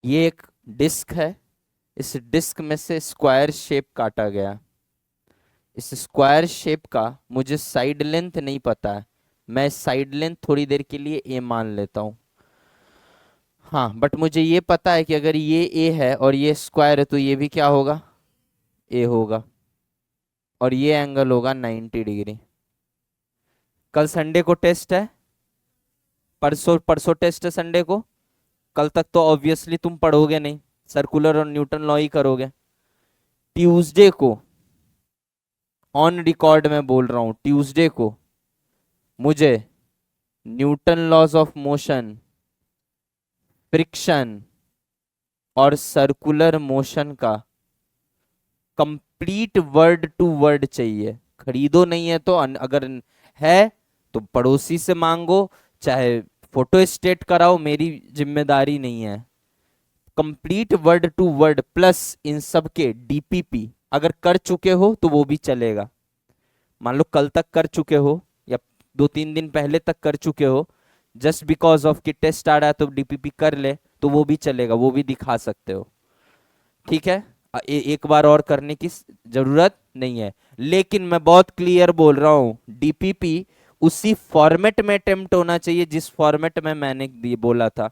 ये एक डिस्क है, इस डिस्क में से स्क्वायर शेप काटा गया। इस स्क्वायर शेप का मुझे साइड लेंथ नहीं पता है, मैं साइड लेंथ थोड़ी देर के लिए ए मान लेता हूँ। हाँ, बट मुझे ये पता है कि अगर ये ए है और ये स्क्वायर है तो ये भी क्या होगा, ए होगा, और ये एंगल होगा 90 डिग्री। कल संडे को टेस्ट है, परसों परसों टेस्ट है संडे को। कल तक तो ऑब्वियसली तुम पढ़ोगे नहीं, सर्कुलर और न्यूटन लॉ ही करोगे। ट्यूसडे को, ऑन रिकॉर्ड में बोल रहा हूं, ट्यूसडे को मुझे Newton laws of motion, friction और सर्कुलर मोशन का कंप्लीट वर्ड टू वर्ड चाहिए। खरीदो नहीं है तो अगर है तो पड़ोसी से मांगो, चाहे फोटो स्टेट कराओ, मेरी जिम्मेदारी नहीं है। Complete word to word plus इन सब के डीपीपी अगर कर चुके हो तो वो भी चलेगा। मान लो कल तक कर चुके हो या 2-3 दिन पहले तक कर चुके हो, जस्ट बिकॉज ऑफ कि टेस्ट आ रहा है तो डीपीपी कर ले तो वो भी चलेगा, वो भी दिखा सकते हो। ठीक है, एक बार और करने की जरूरत नहीं है। लेकिन मैं बहुत क्लियर बोल रहा हूं, डीपीपी उसी फॉर्मेट में अटेम्प्ट होना चाहिए जिस फॉर्मेट में मैंने बोला था,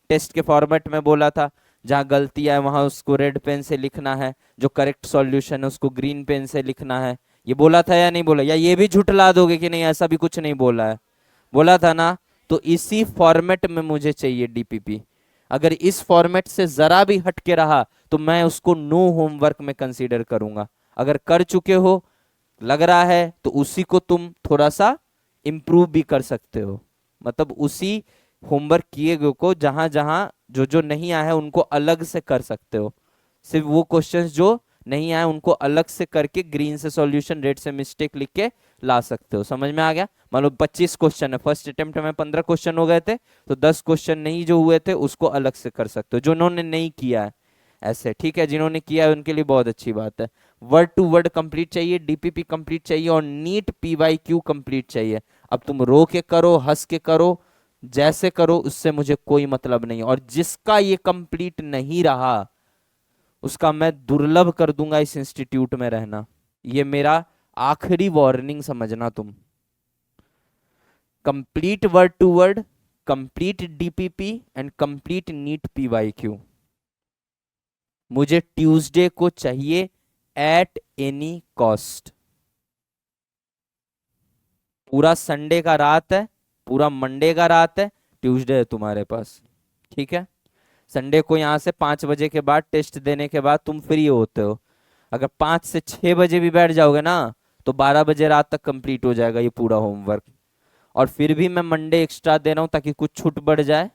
टेस्ट के फॉर्मेट में बोला था। जहां गलतियां है वहां उसको रेड पेन से लिखना है, जो करेक्ट सॉल्यूशन है उसको ग्रीन पेन से लिखना है। ये बोला था या नहीं बोला, या ये भी झुठला दोगे कि नहीं ऐसा भी कुछ नहीं बोला है? बोला था ना। तो इसी फॉर्मेट में मुझे चाहिए डीपीपी। अगर इस फॉर्मेट से जरा भी हट के रहा तो मैं उसको नो होमवर्क में कंसीडर करूंगा। अगर कर चुके हो लग रहा है तो उसी को तुम थोड़ा सा इम्प्रूव भी कर सकते हो, मतलब उसी होमवर्क किए गए को जहां जहां जो जो नहीं आया है उनको अलग से कर सकते हो। सिर्फ वो क्वेश्चंस जो नहीं आए उनको अलग से करके ग्रीन से सॉल्यूशन, रेड से मिस्टेक लिख के ला सकते हो। समझ में आ गया? मान लो 25 क्वेश्चन है, फर्स्ट अटेम्प्ट में 15 क्वेश्चन हो गए थे, तो 10 क्वेश्चन नहीं जो हुए थे उसको अलग से कर सकते हो, जो उन्होंने नहीं किया है ऐसे। ठीक है, जिन्होंने किया है उनके लिए बहुत अच्छी बात है। वर्ड टू वर्ड कंप्लीट चाहिए, डीपीपी कंप्लीट चाहिए और नीट पीवाईक्यू कंप्लीट चाहिए। अब तुम रो के करो, हंस के करो, जैसे करो, उससे मुझे कोई मतलब नहीं। और जिसका ये कंप्लीट नहीं रहा उसका मैं दुर्लभ कर दूंगा इस इंस्टीट्यूट में रहना। ये मेरा आखिरी वार्निंग समझना तुम। Complete word to word, complete DPP and complete NEET PYQ मुझे ट्यूसडे को चाहिए एट एनी कॉस्ट। पूरा संडे का रात है, पूरा मंडे का रात है, ट्यूसडे है तुम्हारे पास। ठीक है, संडे को यहाँ से 5 बजे के बाद टेस्ट देने के बाद तुम फ्री होते हो। अगर 5 से 6 बजे भी बैठ जाओगे ना तो 12 बजे रात तक कंप्लीट हो जाएगा ये पूरा होमवर्क। और फिर भी मैं मंडे एक्स्ट्रा दे रहा हूँ ताकि कुछ छूट बढ़ जाए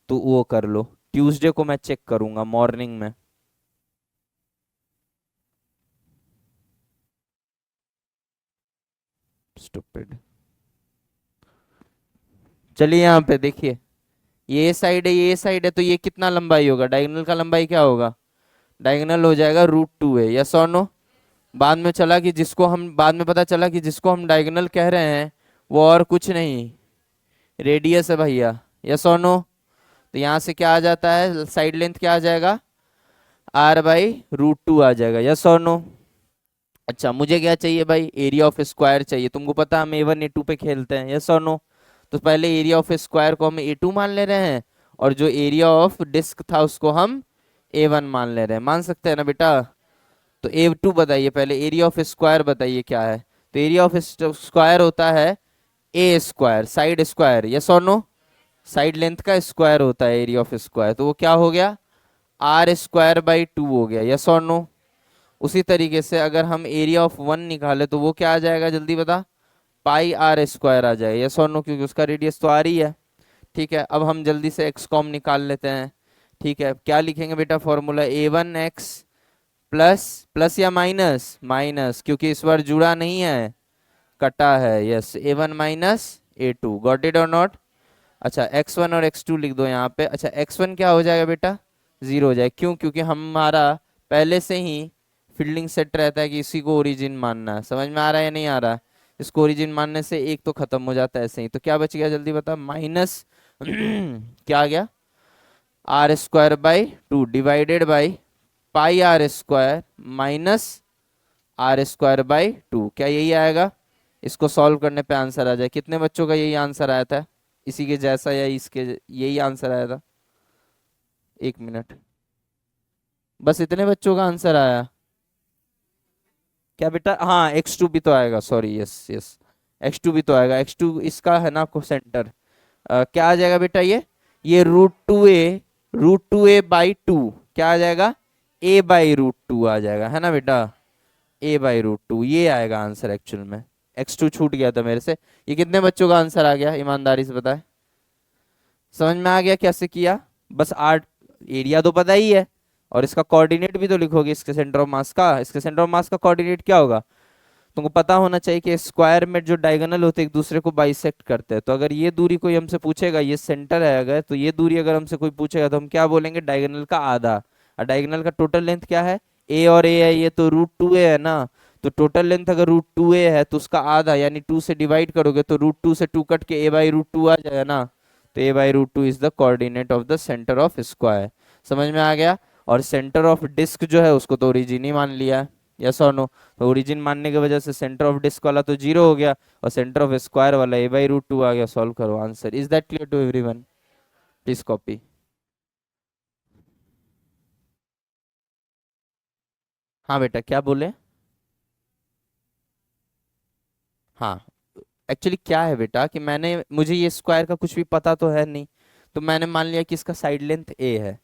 तो वो कर लो। ट्यूसडे को मैं चेक करूंगा मॉर्निंग में। स्टूपिड। चलिए यहाँ पे देखिए, ये साइड है, ये साइड है, तो ये कितना लंबाई होगा, डायगोनल का लंबाई क्या होगा? डायगोनल हो जाएगा √2 है, यस और नो? बाद में पता चला कि जिसको हम डायगोनल कह रहे हैं वो और कुछ नहीं, रेडियस है भैया। यस और नो? तो यहाँ से क्या आ जाता है, साइड लेंथ क्या आ जाएगा, r/√2 आ जाएगा। यस और नो? अच्छा, मुझे क्या चाहिए भाई, एरिया ऑफ स्क्वायर चाहिए। तुमको पता है हम A1 A2 पे खेलते हैं। यस और नो? तो पहले एरिया ऑफ स्क्वायर को हम A2 मान ले रहे हैं, और जो एरिया ऑफ डिस्क था उसको हम A1 मान ले रहे हैं। मान सकते हैं ना बेटा? तो A2 बताइए, पहले एरिया ऑफ स्क्वायर बताइए क्या है। तो एरिया ऑफ स्क्वायर होता है ए स्क्वायर, साइड स्क्वायर। यस और नो? साइड लेंथ का स्क्वायर होता है एरिया ऑफ स्क्वायर, तो वो क्या हो गया, r² / 2 हो गया। यस और नो? उसी तरीके से अगर हम एरिया ऑफ वन निकाले तो वो क्या आ जाएगा, जल्दी बता? πr² आ जाएगा। यस और नो? क्योंकि उसका रेडियस तो आ रही है। ठीक है, अब हम जल्दी से एक्स कॉम निकाल लेते हैं। ठीक है, क्या लिखेंगे बेटा फॉर्मूला, A1x प्लस, प्लस या माइनस, माइनस, क्योंकि इस बार जुड़ा नहीं है, कटा है। Yes, A1 - A2, got it और नॉट? अच्छा, x1 और x2 लिख दो यहाँ पे। अच्छा, x1 क्या हो जाएगा बेटा, 0 हो जाए। क्यों? क्योंकि हमारा पहले से ही फील्डिंग सेट रहता है कि इसी को ओरिजिन मानना है। समझ में आ रहा है या नहीं आ रहा? इसको ओरिजिन मानने से एक तो खत्म हो जाता है ऐसे ही। तो क्या बच गया जल्दी बता, माइनस क्या आ गया, r square by two divided by pi r square minus r square by two. क्या यही आएगा? इसको सॉल्व करने पे आंसर आ जाए। कितने बच्चों का यही आंसर आया था? इसी के जैसा या इसके यही आंसर आया था? एक मिनट, बस इतने बच्चों का आंसर आया? क्या बेटा? हाँ, x2 भी तो आएगा, सॉरी, यस यस, x2 भी तो आएगा। x2 इसका है ना को सेंटर। क्या आ जाएगा बेटा? ये रूट टू ए क्या आ जाएगा? a/√2 आ जाएगा, है ना बेटा? a/√2 ये आएगा आंसर एक्चुअल में। x2 छूट गया था मेरे से। ये कितने बच्चों का आंसर आ गया, ईमानदारी से बताए? समझ में आ गया कैसे किया? बस आर्ट एरिया तो पता ही है, और इसका कोऑर्डिनेट भी तो लिखोगे, इसके सेंटर ऑफ मास का। इसके सेंटर ऑफ मास का कोऑर्डिनेट क्या होगा? तुमको पता होना चाहिए कि स्क्वायर में जो डायगोनल होते हैं एक दूसरे को बाइसेक्ट करते हैं। तो अगर ये दूरी कोई हमसे पूछेगा, ये सेंटर है अगर, तो ये दूरी अगर हमसे कोई पूछेगा तो हम क्या बोलेंगे? डायगोनल का आधा। और डायगोनल का टोटल लेंथ क्या है? ए और ए है, ये तो √2a है ना। तो टोटल लेंथ अगर √2a है तो उसका आधा यानी 2 से डिवाइड करोगे तो √2 से 2 कट के a/√2 आ जाएगा ना। तो a/√2 is the coordinate of the centre of square. समझ में आ गया? और सेंटर ऑफ डिस्क जो है उसको तो ओरिजिन ही मान लिया है, यस और नो? तो ओरिजिन मानने की वजह से सेंटर ऑफ डिस्क वाला तो जीरो हो गया, और सेंटर ऑफ स्क्वायर वाला a/√2 आ गया। सॉल्व करो answer. Is that clear to everyone? Please copy. हाँ बेटा, क्या बोले? हाँ, एक्चुअली क्या है बेटा कि मुझे ये स्क्वायर का कुछ भी पता तो है नहीं, तो मैंने मान लिया कि इसका साइड लेंथ a है,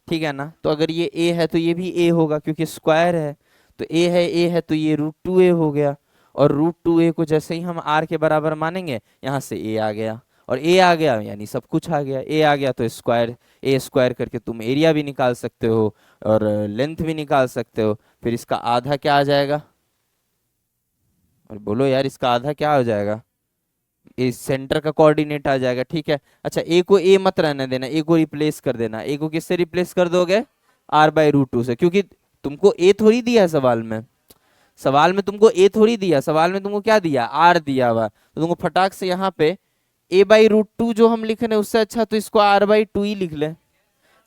ठीक है ना? तो अगर ये a है तो ये भी a होगा क्योंकि स्क्वायर है। तो a है तो ये √2a हो गया। और √2a को जैसे ही हम r के बराबर मानेंगे, यहाँ से a आ गया, और a आ गया यानी सब कुछ आ गया। a आ गया तो स्क्वायर, a स्क्वायर करके तुम एरिया भी निकाल सकते हो और लेंथ भी निकाल सकते हो। फिर इसका आधा क्या आ जाएगा? और बोलो यार, इसका आधा क्या हो जाएगा? इस सेंटर का कोऑर्डिनेट आ जाएगा, ठीक है। अच्छा, ए को ए मत रहने देना, ए को रिप्लेस कर देना। ए को किससे रिप्लेस कर दोगे? r/√2 से, क्योंकि तुमको ए थोड़ी दिया है सवाल में। सवाल में तुमको ए थोड़ी दिया, सवाल में तुमको क्या दिया? आर दिया हुआ। तो तुमको फटाक से यहाँ पे a/√2 जो हम लिख रहे हैं उससे अच्छा तो इसको r/2 ही लिख ले।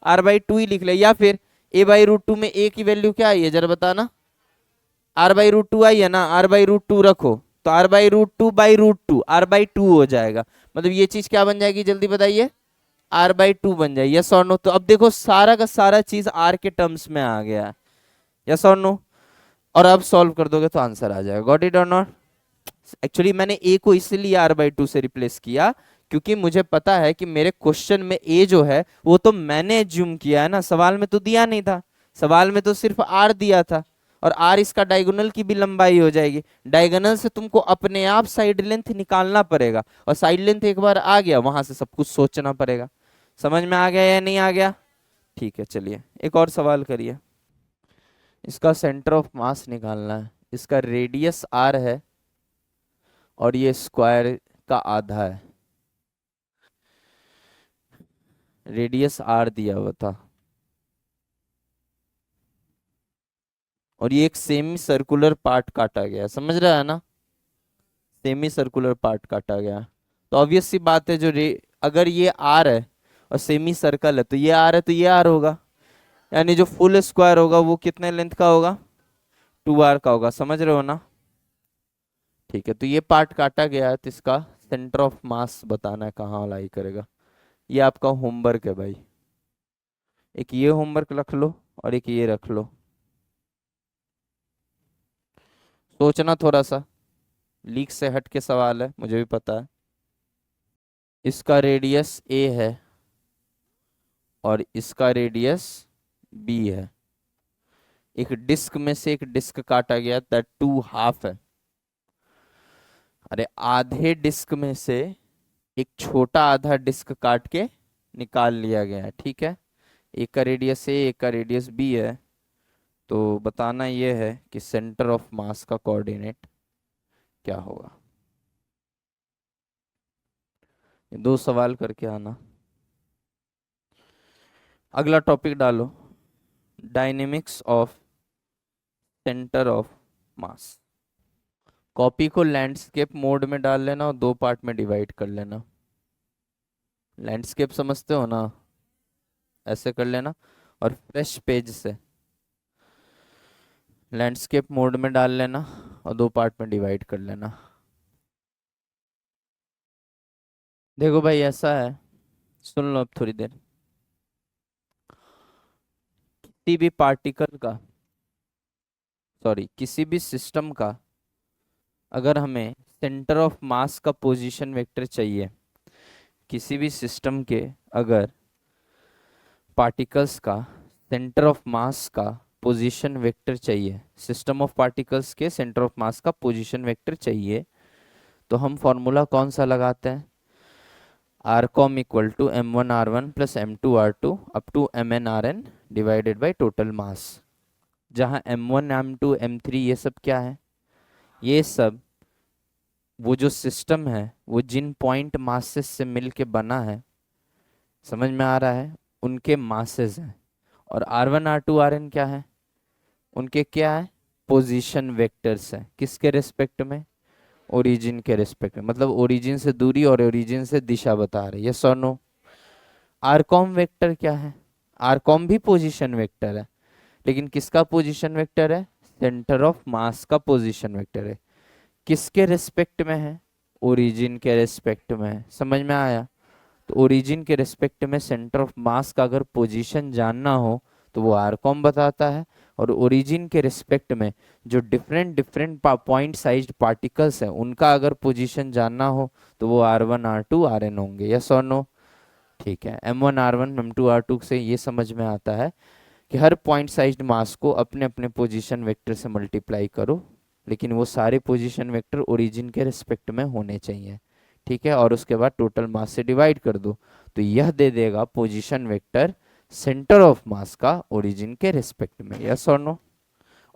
r/2 ही लिख ले, या फिर a/√2 में a की वैल्यू क्या आई है जरा बताना? r/√2 आई है ना, r/√2 रखो, तो r/√2/√2 r/2 हो जाएगा। मतलब ये चीज क्या बन जाएगी जल्दी बताइए? r/2 बन जाएगी, यस और नो? तो अब देखो सारा का सारा चीज r के टर्म्स में आ गया, यस और नो? और अब सॉल्व कर दोगे तो आंसर आ जाएगा। गॉट इट और नॉट? एक्चुअली मैंने a को इसलिए r/2 से रिप्लेस किया क्योंकि मुझे पता है कि मेरे क्वेश्चन में a जो है वो तो मैंने एज्यूम किया है ना, सवाल में तो दिया नहीं था। सवाल में तो सिर्फ r दिया था, और r इसका डायगोनल की भी लंबाई हो जाएगी। डायगोनल से तुमको अपने आप साइड लेंथ निकालना पड़ेगा, और साइड लेंथ एक बार आ गया वहां से सब कुछ सोचना पड़ेगा। समझ में आ गया या नहीं आ गया? ठीक है, चलिए एक और सवाल करिए। इसका सेंटर ऑफ मास निकालना है। इसका रेडियस r है और ये स्क्वायर का आधा है। रेडियस r दिया हुआ था, और ये एक सेमी सर्कुलर पार्ट काटा गया है, समझ रहा है ना? सेमी सर्कुलर पार्ट काटा गया है। तो ऑब्वियस सी बात है, अगर ये r है और सेमी सर्कल है तो ये r है तो ये r होगा, यानी जो फुल स्क्वायर होगा वो कितने लेंथ का होगा? 2r का होगा। समझ रहे हो ना? ठीक है, तो ये पार्ट काटा गया है, तो इसका सेंटर ऑफ मास बताना है कहाँ लाई करेगा। ये आपका होमवर्क है भाई। एक ये होमवर्क रख लो और एक ये रख लो। सोचना थोड़ा सा, लीक से हट के सवाल है, मुझे भी पता है। इसका रेडियस a है और इसका रेडियस b है। एक डिस्क में से एक डिस्क काटा गया, दैट 2 हाफ है। अरे आधे डिस्क में से एक छोटा आधा डिस्क काट के निकाल लिया गया है, ठीक है। एक का रेडियस a, एक का रेडियस b है। तो बताना ये है कि सेंटर ऑफ मास का कोऑर्डिनेट क्या होगा। ये दो सवाल करके आना। अगला टॉपिक डालो, dynamics of centre of mass. Copy को लैंडस्केप मोड में डाल लेना और दो पार्ट में डिवाइड कर लेना। लैंडस्केप समझते हो ना? ऐसे कर लेना, और फ्रेश पेज से लैंडस्केप मोड में डाल लेना और दो पार्ट में डिवाइड कर लेना। देखो भाई ऐसा है, सुन लो अब थोड़ी देर। किसी भी पार्टिकल का, सॉरी किसी भी सिस्टम का अगर हमें सेंटर ऑफ मास का पोजीशन वेक्टर चाहिए, किसी भी सिस्टम के अगर पार्टिकल्स का सेंटर ऑफ मास का पोजीशन वेक्टर चाहिए, सिस्टम ऑफ पार्टिकल्स के सेंटर ऑफ मास का पोजीशन वेक्टर चाहिए, तो हम फॉर्मूला कौन सा लगाते हैं? R com equal to m1r1 plus m2r2 up to mn/n divided by total mass. जहाँ m1 m2 m3 ये सब क्या है? ये सब वो जो सिस्टम है वो जिन पॉइंट मासेस से मिल के बना है, समझ में आ रहा है, उनके मासेस हैं। और r1 r2 rn क्या है? उनके क्या है? पोजीशन वेक्टर्स है। किसके रिस्पेक्ट में? ओरिजिन के रिस्पेक्ट में, मतलब ओरिजिन से दूरी और ओरिजिन से दिशा बता रहे। यस और नो? आरकॉम वेक्टर क्या है? आरकॉम भी पोजीशन वेक्टर है, लेकिन किसका पोजीशन वेक्टर है? सेंटर ऑफ मास का पोजीशन वेक्टर है। किसके रिस्पेक्ट में है? ओरिजिन के रिस्पेक्ट में है। समझ में आया? तो ओरिजिन के रिस्पेक्ट में सेंटर ऑफ मास का अगर पोजीशन जानना हो तो वो आरकॉम बताता है, और ओरिजिन के रिस्पेक्ट में जो different different point sized particles हैं उनका अगर पोजीशन जानना हो तो वो r1 r2 rn होंगे। यस और नो? ठीक है, m1 r1 m2 r2 से ये समझ में आता है कि हर पॉइंट साइज्ड मास को अपने अपने पोजीशन वेक्टर से मल्टीप्लाई करो, लेकिन वो सारे पोजीशन वेक्टर ओरिजिन के रिस्पेक्ट में होने चाहिए। ठीक है, और उसके बाद टोटल मास से डिवाइड कर दो, तो यह दे देगा position vector centre of mass का ओरिजिन के रिस्पेक्ट में। यस और नो?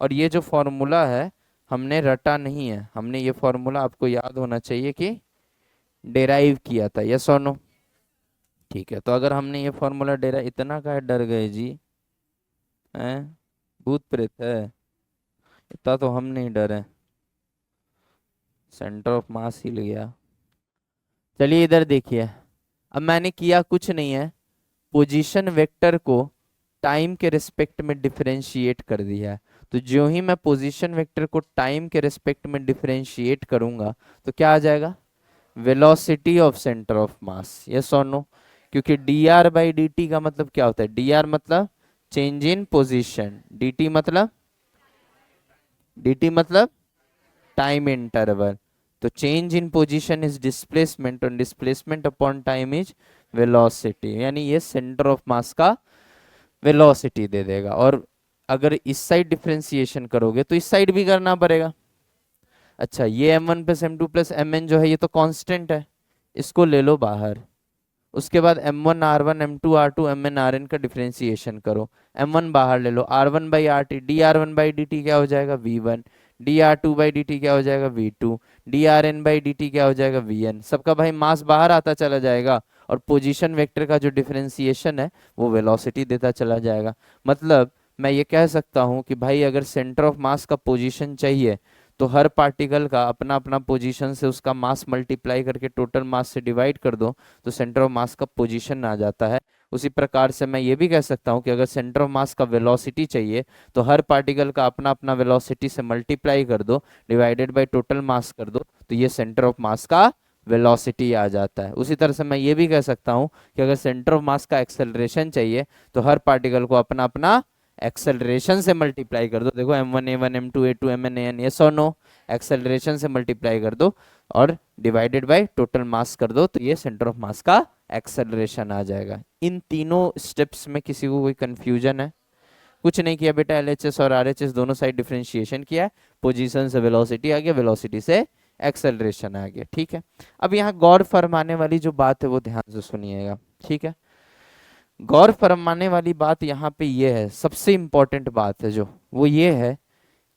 और ये जो फॉर्मूला है हमने रटा नहीं है, हमने ये फॉर्मूला, आपको याद होना चाहिए कि डेराइव किया था। यस और नो? ठीक है, तो अगर हमने ये फॉर्मूला इतना का डर गए जी, हैं? भूत प्रेत है? इतना तो हम नहीं डरे, सेंटर ऑफ मास हिल गया। चलिए इधर देखिए, अब मैंने किया कुछ नहीं है, पोजीशन वेक्टर को टाइम के रिस्पेक्ट में डिफरेंशिएट कर दिया है। तो जो ही मैं पोजीशन वेक्टर को टाइम के रिस्पेक्ट में डिफरेंशिएट करूंगा तो क्या आ जाएगा? Velocity of centre of mass. Yes और नो? क्योंकि dr बाई dt का मतलब क्या होता है? dr मतलब चेंज इन पोजीशन, dt मतलब टाइम इंटरवल। तो change in position is displacement, और displacement upon time is velocity, यानी ये सेंटर ऑफ मास का वेलोसिटी दे देगा। और अगर इस साइड डिफरेंशिएशन करोगे तो इस साइड भी करना पड़ेगा। अच्छा, ये m1 plus m2 plus mn जो है ये तो कांस्टेंट है, इसको ले लो बाहर। उसके बाद m1 r1 m2 r2 mn rn का डिफरेंशिएशन करो, m1 बाहर ले लो, r1 by r t, d r one by d t क्या हो जाएगा? v1, d r two by d t क्या हो जाएगा? v2, d r n by d t क्या हो जाएगा? vn। सबका भाई मास बाहर आता चला जाएगा, और पोजीशन वेक्टर का जो डिफरेंशिएशन है वो वेलोसिटी देता चला जाएगा। मतलब मैं ये कह सकता हूँ कि भाई अगर सेंटर ऑफ मास का पोजीशन चाहिए तो हर पार्टिकल का अपना अपना पोजीशन से उसका मास मल्टीप्लाई करके टोटल मास से डिवाइड कर दो तो सेंटर ऑफ मास का पोजीशन आ जाता है। उसी प्रकार से मैं ये भी कह सकता हूँ कि अगर सेंटर ऑफ मास का वेलोसिटी चाहिए तो हर पार्टिकल का अपना अपना वेलोसिटी से मल्टीप्लाई कर दो, डिवाइडेड बाय टोटल मास कर दो, तो ये सेंटर ऑफ मास का वेलोसिटी आ जाता है। उसी तरह से मैं ये भी कह सकता हूँ कि अगर सेंटर ऑफ मास का एक्सेलरेशन चाहिए तो हर पार्टिकल को अपना अपना एक्सेलरेशन से मल्टीप्लाई कर दो। देखो m1 a1 m2 a2 mn an, yes और नो? एक्सेलरेशन से मल्टीप्लाई कर दो और डिवाइडेड बाय टोटल मास कर दो, तो ये सेंटर ऑफ मास का एक्सेलरेशन आ जाएगा। इन तीनों स्टेप्स में किसी को कोई कंफ्यूजन है? कुछ नहीं किया बेटा, एलएचएस और आरएचएस दोनों साइड डिफरेंशिएशन किया, पोजीशन से वेलोसिटी आ गया, वेलोसिटी से एक्सेलरेशन आ गया। ठीक है, अब यहाँ गौर फरमाने वाली जो बात है वो ध्यान से सुनिएगा। ठीक है, गौर फरमाने वाली बात यहाँ पे ये है, सबसे इंपॉर्टेंट बात है जो, वो ये है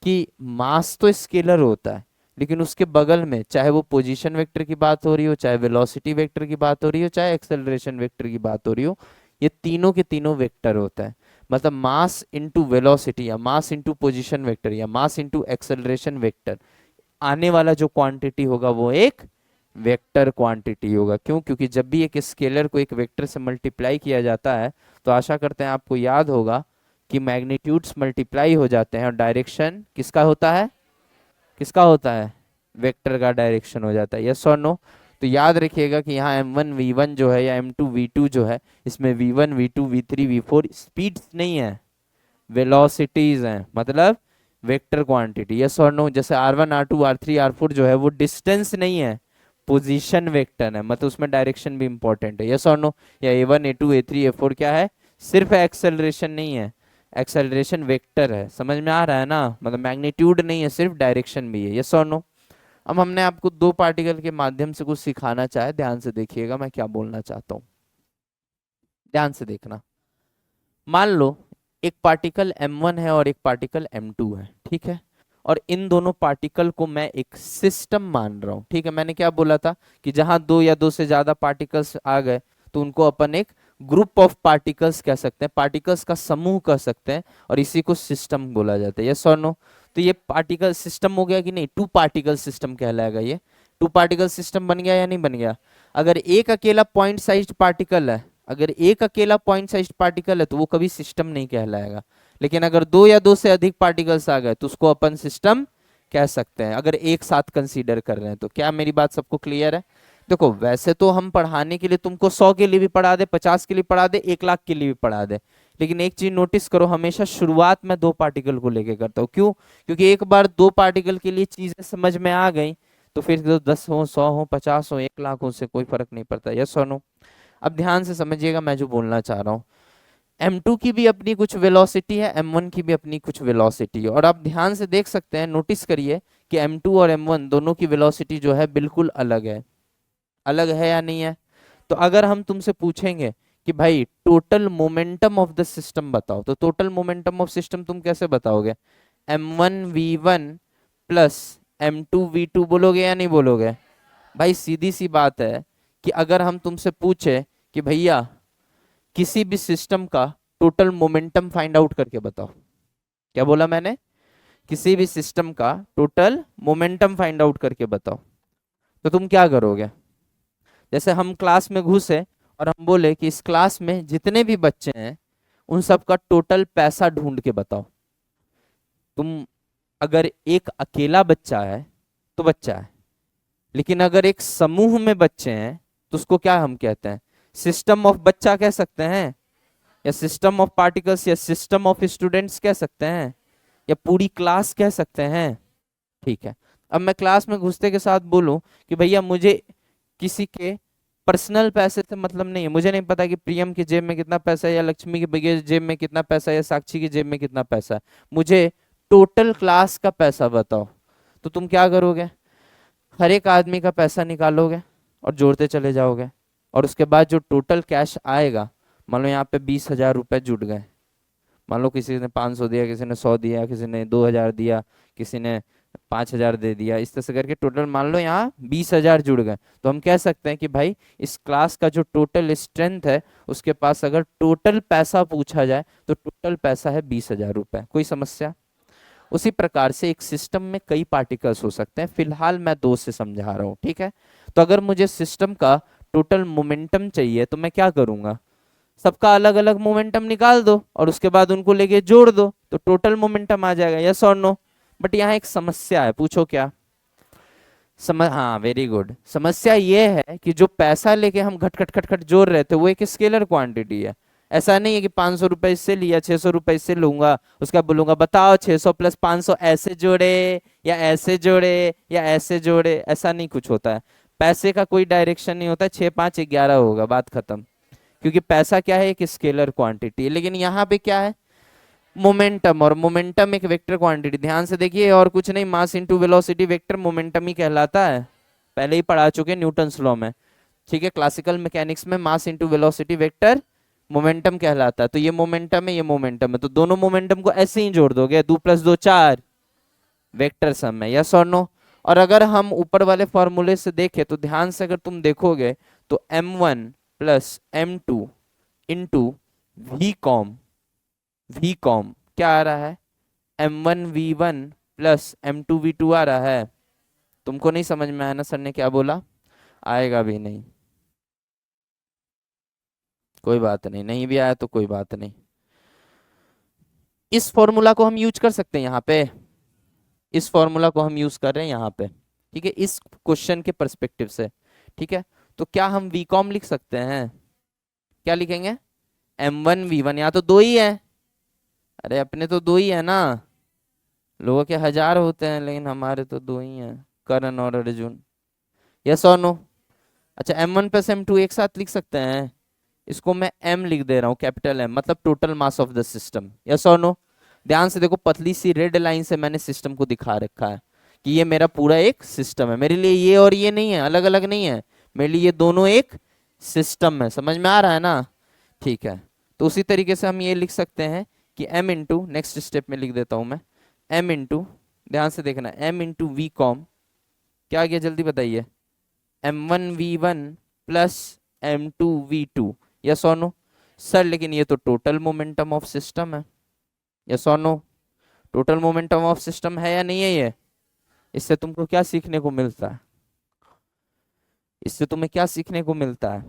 कि मास तो स्केलर होता है, लेकिन उसके बगल में चाहे वो पोजीशन वेक्टर की बात हो रही हो, चाहे वेलोसिटी वेक्टर की बात हो रही हो, चाहे एक्सेलरेशन वेक्टर की बात हो रही हो, ये तीनों के तीनों वेक्टर होता है। मतलब मास इंटू वेलोसिटी या मास इंटू पोजीशन वेक्टर या मास इंटू एक्सेलरेशन वेक्टर, आने वाला जो क्वांटिटी होगा वो एक वेक्टर क्वांटिटी होगा। क्यों? क्योंकि जब भी एक स्केलर को एक वेक्टर से मल्टीप्लाई किया जाता है तो आशा करते हैं आपको याद होगा कि मैग्नीट्यूड्स मल्टीप्लाई हो जाते हैं और डायरेक्शन किसका होता है, किसका होता है, वेक्टर का डायरेक्शन हो जाता है। यस और नो? तो याद रखिएगा कि यहाँ m1 v1 जो है या m2v2 जो है, इसमें v1 v2 v3 v4 speeds नहीं है, वेलोसिटीज हैं, मतलब वेक्टर क्वांटिटी। यस और नो? जैसे r1 r2 r3 r4 जो है वो डिस्टेंस नहीं है, पोजीशन वेक्टर है, मतलब उसमें डायरेक्शन भी इंपॉर्टेंट है। यस और नो? या a1 a2 a3 a4 क्या है, सिर्फ एक्सेलरेशन नहीं है, एक्सेलरेशन वेक्टर है। समझ में आ रहा है ना? मतलब मैग्नीट्यूड नहीं है, सिर्फ डायरेक्शन भी है। यस और नो? अब हमने आपको दो पार्टिकल के माध्यम से कुछ सिखाना चाहे, ध्यान से देखिएगा मैं क्या बोलना चाहता हूँ, ध्यान से देखना। मान लो एक पार्टिकल m1 है और एक पार्टिकल m2 है, ठीक है, और इन दोनों पार्टिकल को मैं एक सिस्टम मान रहा हूँ। ठीक है, मैंने क्या बोला था कि जहां दो या दो से ज्यादा पार्टिकल्स आ गए तो उनको अपन एक ग्रुप ऑफ पार्टिकल्स कह सकते हैं, पार्टिकल्स का समूह कह सकते हैं, और इसी को सिस्टम बोला जाता है। यस और नो? तो ये पार्टिकल सिस्टम हो गया कि नहीं, टू पार्टिकल सिस्टम कहलाएगा। ये टू पार्टिकल सिस्टम बन गया या नहीं बन गया? अगर एक अकेला पॉइंट साइज पार्टिकल है, अगर एक अकेला पॉइंट साइज पार्टिकल है तो वो कभी सिस्टम नहीं कहलाएगा, लेकिन अगर दो या दो से अधिक पार्टिकल्स आ गए तो उसको अपन सिस्टम कह सकते हैं, अगर एक साथ कंसीडर कर रहे हैं तो। क्या मेरी बात सबको क्लियर है? देखो वैसे तो हम पढ़ाने के लिए तुमको 100 के लिए भी पढ़ा दे, 50 के लिए पढ़ा दे, 1 लाख के लिए भी पढ़ा दे, लेकिन एक चीज नोटिस करो, हमेशा शुरुआत में दो पार्टिकल को लेके करता हूँ। क्यों? क्योंकि एक बार दो पार्टिकल के लिए चीजें समझ में आ गई तो फिर तो 10 हो, 100 हो, 50 हो, 1 लाख हो, उससे कोई फर्क नहीं पड़ता। यस और नो? अब ध्यान से समझिएगा मैं जो बोलना चाह रहा हूँ। m2 की भी अपनी कुछ वेलोसिटी है, m1 की भी अपनी कुछ वेलोसिटी है, और आप ध्यान से देख सकते हैं, नोटिस करिए कि m2 और m1 दोनों की वेलोसिटी जो है बिल्कुल अलग है। अलग है या नहीं है? तो अगर हम तुमसे पूछेंगे कि भाई total momentum of the system बताओ, तो टोटल मोमेंटम ऑफ सिस्टम तुम कैसे बताओगे? m1v1 प्लस m2v2 बोलोगे या नहीं बोलोगे? भाई सीधी सी बात है कि अगर हम तुमसे पूछे कि भैया किसी भी सिस्टम का टोटल मोमेंटम फाइंड आउट करके बताओ, क्या बोला मैंने? किसी भी सिस्टम का टोटल मोमेंटम फाइंड आउट करके बताओ, तो तुम क्या करोगे? जैसे हम क्लास में घुसे और हम बोले कि इस क्लास में जितने भी बच्चे हैं उन सब का टोटल पैसा ढूंढ के बताओ। तुम अगर एक अकेला बच्चा है तो बच्चा है, लेकिन अगर एक समूह में बच्चे हैं तो उसको क्या हम कहते हैं? सिस्टम ऑफ बच्चा कह सकते हैं, या सिस्टम ऑफ पार्टिकल्स, या सिस्टम ऑफ स्टूडेंट्स कह सकते हैं, या पूरी क्लास कह सकते हैं। ठीक है, अब मैं क्लास में घुसते के साथ बोलूं कि भैया मुझे किसी के पर्सनल पैसे से मतलब नहीं है, मुझे नहीं पता कि प्रियम की जेब में कितना पैसा है, या लक्ष्मी की जेब में कितना पैसा है, या साक्षी की जेब में कितना पैसा है, मुझे टोटल क्लास का पैसा बताओ, तो तुम क्या करोगे? हर एक आदमी का पैसा निकालोगे और जोड़ते चले जाओगे, और उसके बाद जो टोटल कैश आएगा, मान लो यहाँ पे 20,000 रुपए जुट गए, मान लो किसी ने 500 दिया, किसी ने 100 दिया, किसी ने 2,000 दिया, किसी ने 5,000 दे दिया, इस तरह से करके टोटल मान लो यहाँ 20,000 जुड़ गए, तो हम कह सकते हैं कि भाई इस क्लास का जो टोटल स्ट्रेंथ है उसके पास अगर टोटल पैसा पूछा जाए तो टोटल पैसा है 20,000 रुपए। कोई समस्या? उसी प्रकार से एक सिस्टम में कई पार्टिकल्स हो सकते हैं, फिलहाल मैं दो से समझा रहा हूँ, ठीक है? तो अगर मुझे सिस्टम का टोटल मोमेंटम चाहिए तो मैं क्या करूंगा? सबका अलग अलग मोमेंटम निकाल दो और उसके बाद उनको लेके जोड़ दो तो टोटल मोमेंटम आ जाएगा। यस और नो? बट यहाँ एक समस्या है, पूछो क्या हाँ वेरी गुड, समस्या ये है कि जो पैसा लेके हम घट खट खट खट जोड़ रहे थे वो एक स्केलर क्वांटिटी है। ऐसा नहीं है कि 500 रुपए इससे लिया, 600 रुपए इससे लूंगा, उसका बोलूंगा बताओ 600 प्लस 500 ऐसे जोड़े या ऐसे जोड़े या ऐसे जोड़े, ऐसा नहीं कुछ होता है। पैसे का कोई डायरेक्शन नहीं होता, 6 5 11 होगा, बात खत्म। क्योंकि पैसा क्या है, एक स्केलर क्वांटिटी है। लेकिन यहाँ पे क्या है? मोमेंटम, और मोमेंटम एक वेक्टर क्वांटिटी। ध्यान से देखिए, और कुछ नहीं, mass into velocity vector momentum ही कहलाता है, पहले ही पढ़ा चुके न्यूटन्स लॉ में। ठीक है, क्लासिकल मैकेनिक्स में मास इनटू वेलोसिटी वेक्टर मोमेंटम कहलाता है। तो ये मोमेंटम है, ये मोमेंटम है, तो दोनों मोमेंटम को ऐसे ही जोड़ दोगे, 2 + 2 = 4, वेक्टर सम है। यस और नो? और अगर हम ऊपर वाले फॉर्मूले से देखें तो ध्यान से अगर तुम देखोगे तो m1 plus m2 into v com, v com क्या आ रहा है? m1v1 प्लस m2v2 आ रहा है। तुमको नहीं समझ में आया ना सर ने क्या बोला? आएगा भी नहीं। कोई बात नहीं, नहीं भी आया तो कोई बात नहीं। इस फॉर्मूला को हम यूज कर सकते हैं यहाँ पे, इस फॉर्मूला को हम यूज कर रहे हैं यहाँ पे, ठीक है, इस क्वेश्चन के पर्सपेक्टिव से। ठीक है, तो क्या हम वी कॉम लिख सकते हैं? क्या लिखेंगे? M1 V1, यहाँ तो दो ही है। अरे अपने तो दो ही है ना, लोगों के हजार होते हैं लेकिन हमारे तो दो ही हैं, करण और अर्जुन। यस और नो? अच्छा, M1 + M2 एक साथ लिख सकते हैं? इसको मैं M लिख दे रहा हूँ, कैपिटल M, मतलब total mass of the system. Yes और नो? ध्यान से देखो, पतली सी रेड लाइन से मैंने सिस्टम को दिखा रखा है कि ये मेरा पूरा एक सिस्टम है। मेरे लिए ये और ये नहीं है, अलग अलग नहीं है, मेरे लिए ये दोनों एक सिस्टम है। समझ में आ रहा है ना? ठीक है, तो उसी तरीके से हम ये लिख सकते हैं कि M इंटू, नेक्स्ट स्टेप में लिख देता हूं मैं, M इंटू, ध्यान से देखना, M इंटू वी कॉम, क्या आ गया जल्दी बताइए? M1 V1 plus M2 V2। Yes और नो? सर लेकिन ये तो टोटल मोमेंटम ऑफ सिस्टम है। यस और no? Total momentum of system है या नहीं है ये? इससे तुमको क्या सीखने को मिलता है? इससे तुम्हें क्या सीखने को मिलता है?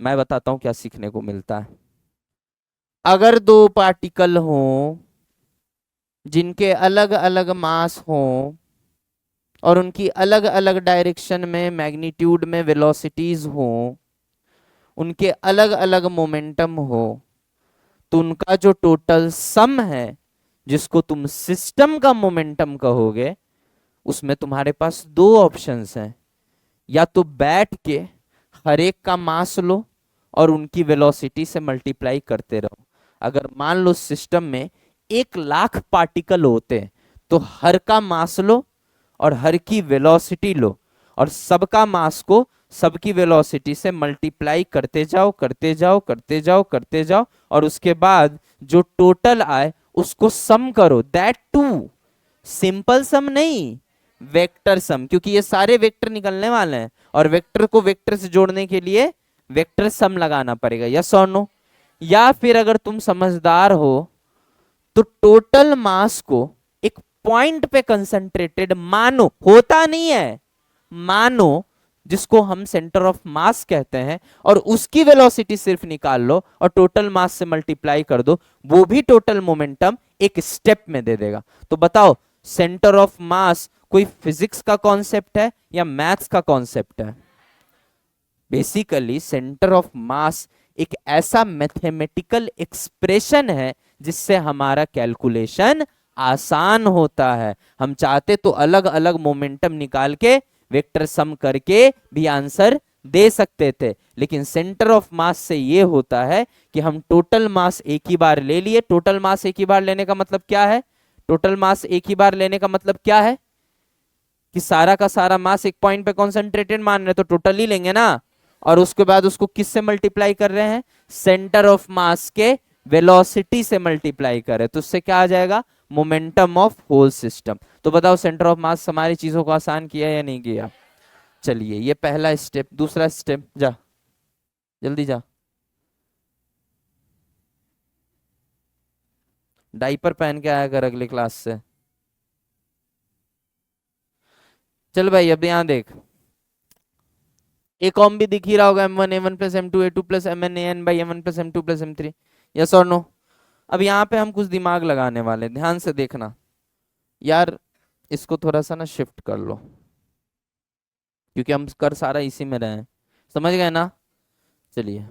मैं बताता हूं क्या सीखने को मिलता है। अगर दो पार्टिकल हों जिनके अलग अलग मास हों और उनकी अलग अलग डायरेक्शन में, मैग्नीट्यूड में वेलोसिटीज हों, उनके अलग अलग मोमेंटम हो, तो उनका जो टोटल सम है, जिसको तुम सिस्टम का मोमेंटम कहोगे, उसमें तुम्हारे पास दो ऑप्शंस हैं। या तो बैठ के हर एक का मास लो और उनकी वेलोसिटी से मल्टीप्लाई करते रहो। अगर मान लो सिस्टम में 1,00,000 पार्टिकल होते हैं, तो हर का मास लो और हर की वेलोसिटी लो, और सबका मास को सबकी वेलोसिटी से मल्टीप्लाई करते जाओ करते जाओ करते जाओ करते जाओ, और उसके बाद जो टोटल आए उसको सम करो। दैट टू सिंपल सम नहीं, वेक्टर सम, क्योंकि ये सारे वेक्टर निकलने वाले हैं और वेक्टर को वेक्टर से जोड़ने के लिए वेक्टर सम लगाना पड़ेगा। यस और नो? या फिर अगर तुम समझदार हो तो टोटल मास को एक पॉइंट पे कंसंट्रेटेड मानो, होता नहीं है, मानो, जिसको हम सेंटर ऑफ मास कहते हैं, और उसकी वेलोसिटी सिर्फ निकाल लो और टोटल मास से मल्टीप्लाई कर दो, वो भी टोटल मोमेंटम एक स्टेप में दे देगा। तो बताओ, सेंटर ऑफ मास कोई फिजिक्स का कॉन्सेप्ट है या मैथ्स का कॉन्सेप्ट है? बेसिकली सेंटर ऑफ मास एक ऐसा मैथमेटिकल एक्सप्रेशन है जिससे हमारा कैलकुलेशन आसान होता है। हम चाहते तो अलग अलग मोमेंटम निकाल के वेक्टर सम करके भी आंसर दे सकते थे, लेकिन सेंटर ऑफ मास से ये होता है कि हम टोटल मास एक ही बार ले लिए। टोटल मास एक ही बार लेने का मतलब क्या है? टोटल मास एक ही बार लेने का मतलब क्या है? कि सारा का सारा मास एक पॉइंट पे कॉन्सेंट्रेटेड मान रहे, तो टोटल ही लेंगे ना, और उसके बाद उसको किससे मल्टीप्लाई कर रहे हैं? सेंटर ऑफ मास के वेलोसिटी से मल्टीप्लाई कर रहे हैं, तो उससे क्या आ जाएगा? Momentum of whole system. तो बताओ, सेंटर ऑफ मास हमारी चीजों को आसान किया या नहीं किया? चलिए, ये पहला स्टेप। दूसरा स्टेप, जा जल्दी जा, डाइपर पहन के आया कर अगली क्लास से। चल भाई, अब यहां देख, एक कॉम भी दिख ही रहा होगा, M1 A1 + M2 A2 + MN/M1 + M2 + M3। Yes और नो? अब यहाँ पे हम कुछ दिमाग लगाने वाले, ध्यान से देखना यार, इसको थोड़ा सा ना शिफ्ट कर लो, क्योंकि हम कर सारा इसी में रहे हैं। समझ गए ना? चलिए,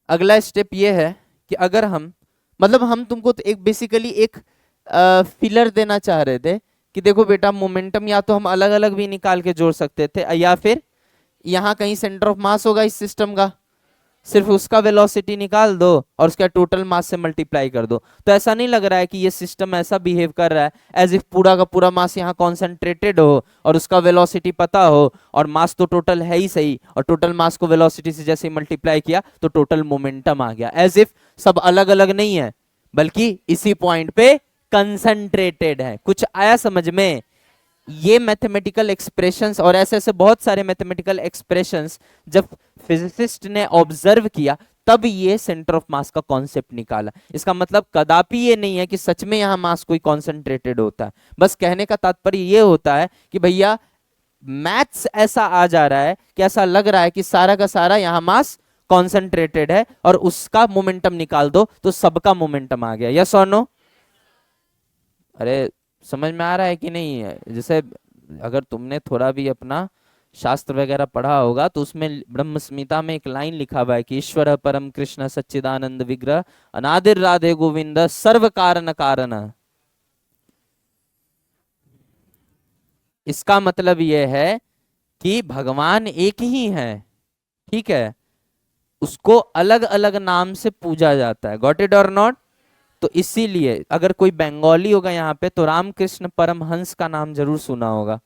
अगला स्टेप ये है कि अगर हम, मतलब हम तुमको तो एक बेसिकली एक फिलर देना चाह रहे थे कि देखो बेटा, मोमेंटम या तो हम अलग अलग भी निकाल के जोड़ सकते थे, या फिर यहाँ कहीं सेंटर ऑफ मास होगा इस सिस्टम का, सिर्फ उसका वेलोसिटी निकाल दो और उसका टोटल मास से मल्टीप्लाई कर दो। तो ऐसा नहीं लग रहा है कि ये सिस्टम ऐसा बिहेव कर रहा है एज इफ पूरा का पूरा मास यहाँ कॉन्सेंट्रेटेड हो और उसका वेलोसिटी पता हो, और मास तो टोटल है ही सही, और टोटल मास को वेलोसिटी से जैसे ही मल्टीप्लाई किया तो टोटल मोमेंटम आ गया। एज इफ सब अलग अलग नहीं है, बल्कि इसी पॉइंट पे कंसंट्रेटेड है। कुछ आया समझ में? ये मैथमेटिकल एक्सप्रेशंस और ऐसे ऐसे बहुत सारे मैथमेटिकल एक्सप्रेशंस जब फिजिसिस्ट ने ऑब्जर्व किया, तब ये सेंटर ऑफ मास का कॉन्सेप्ट निकाला। इसका मतलब कदापि ये नहीं है कि सच में यहां मास कोई कॉन्सेंट्रेटेड होता है, बस कहने का तात्पर्य ये होता है कि भैया मैथ्स ऐसा आ जा रहा है कि ऐसा लग रहा है कि सारा का सारा यहां मास कॉन्सेंट्रेटेड है और उसका मोमेंटम निकाल दो तो सबका मोमेंटम आ गया। यस और नो? अरे समझ में आ रहा है कि नहीं है? जैसे अगर तुमने थोड़ा भी अपना शास्त्र वगैरह पढ़ा होगा तो उसमें ब्रह्म संहिता में एक लाइन लिखा हुआ है कि ईश्वर परम कृष्ण सच्चिदानंद विग्रह अनादिर राधे गोविंद सर्व कारण कारण। इसका मतलब यह है कि भगवान एक ही है, ठीक है, उसको अलग अलग नाम से पूजा जाता है। गॉट इट और नॉट? तो इसीलिए अगर कोई बंगाली होगा यहाँ पे तो रामकृष्ण परमहंस का नाम जरूर सुना होगा।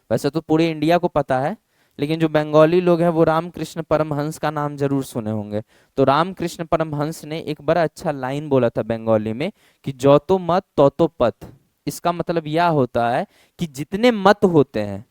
वैसे तो पूरे इंडिया को पता है, लेकिन जो बंगाली लोग हैं वो रामकृष्ण परमहंस का नाम जरूर सुने होंगे। तो रामकृष्ण परमहंस ने एक बड़ा अच्छा लाइन बोला था बंगाली में कि जो तो मत तो पथ। इसका मतलब यह होता है कि जितने मत होते हैं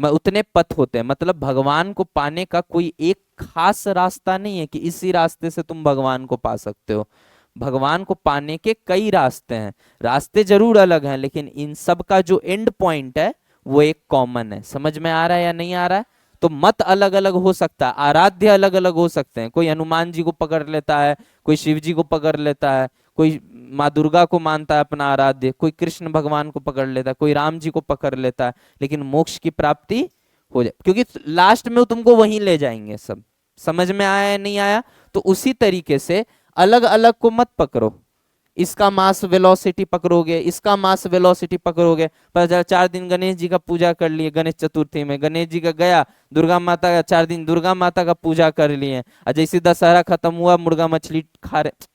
उतने पथ होते हैं। मतलब भगवान को पाने का कोई एक खास रास्ता नहीं है कि इसी रास्ते से तुम भगवान को पा सकते हो। भगवान को पाने के कई रास्ते हैं, रास्ते जरूर अलग हैं, लेकिन इन सब का जो एंड पॉइंट है वो एक कॉमन है। समझ में आ रहा है या नहीं आ रहा है? तो मत अलग अलग हो सकता है, आराध्य अलग अलग हो सकते हैं। कोई हनुमान जी को पकड़ लेता है, कोई शिव जी को पकड़ लेता है, कोई माँ दुर्गा को मानता है अपना आराध्य, कोई कृष्ण भगवान को पकड़ लेता है, कोई राम जी को पकड़ लेता है, लेकिन मोक्ष की प्राप्ति हो जाए, क्योंकि लास्ट में वो तुमको वहीं ले जाएंगे सब। समझ में आया या नहीं आया? तो उसी तरीके से अलग अलग को मत पकड़ो। इसका मास वेलोसिटी पकड़ोगे, इसका मास वेलोसिटी पकड़ोगे, पर 4 दिन गणेश जी का पूजा कर लिए, गणेश चतुर्थी में गणेश जी का गया, दुर्गा माता का 4 दिन दुर्गा माता का पूजा कर लिए, और जैसे दशहरा खत्म हुआ मुर्गा मछली खा रहे,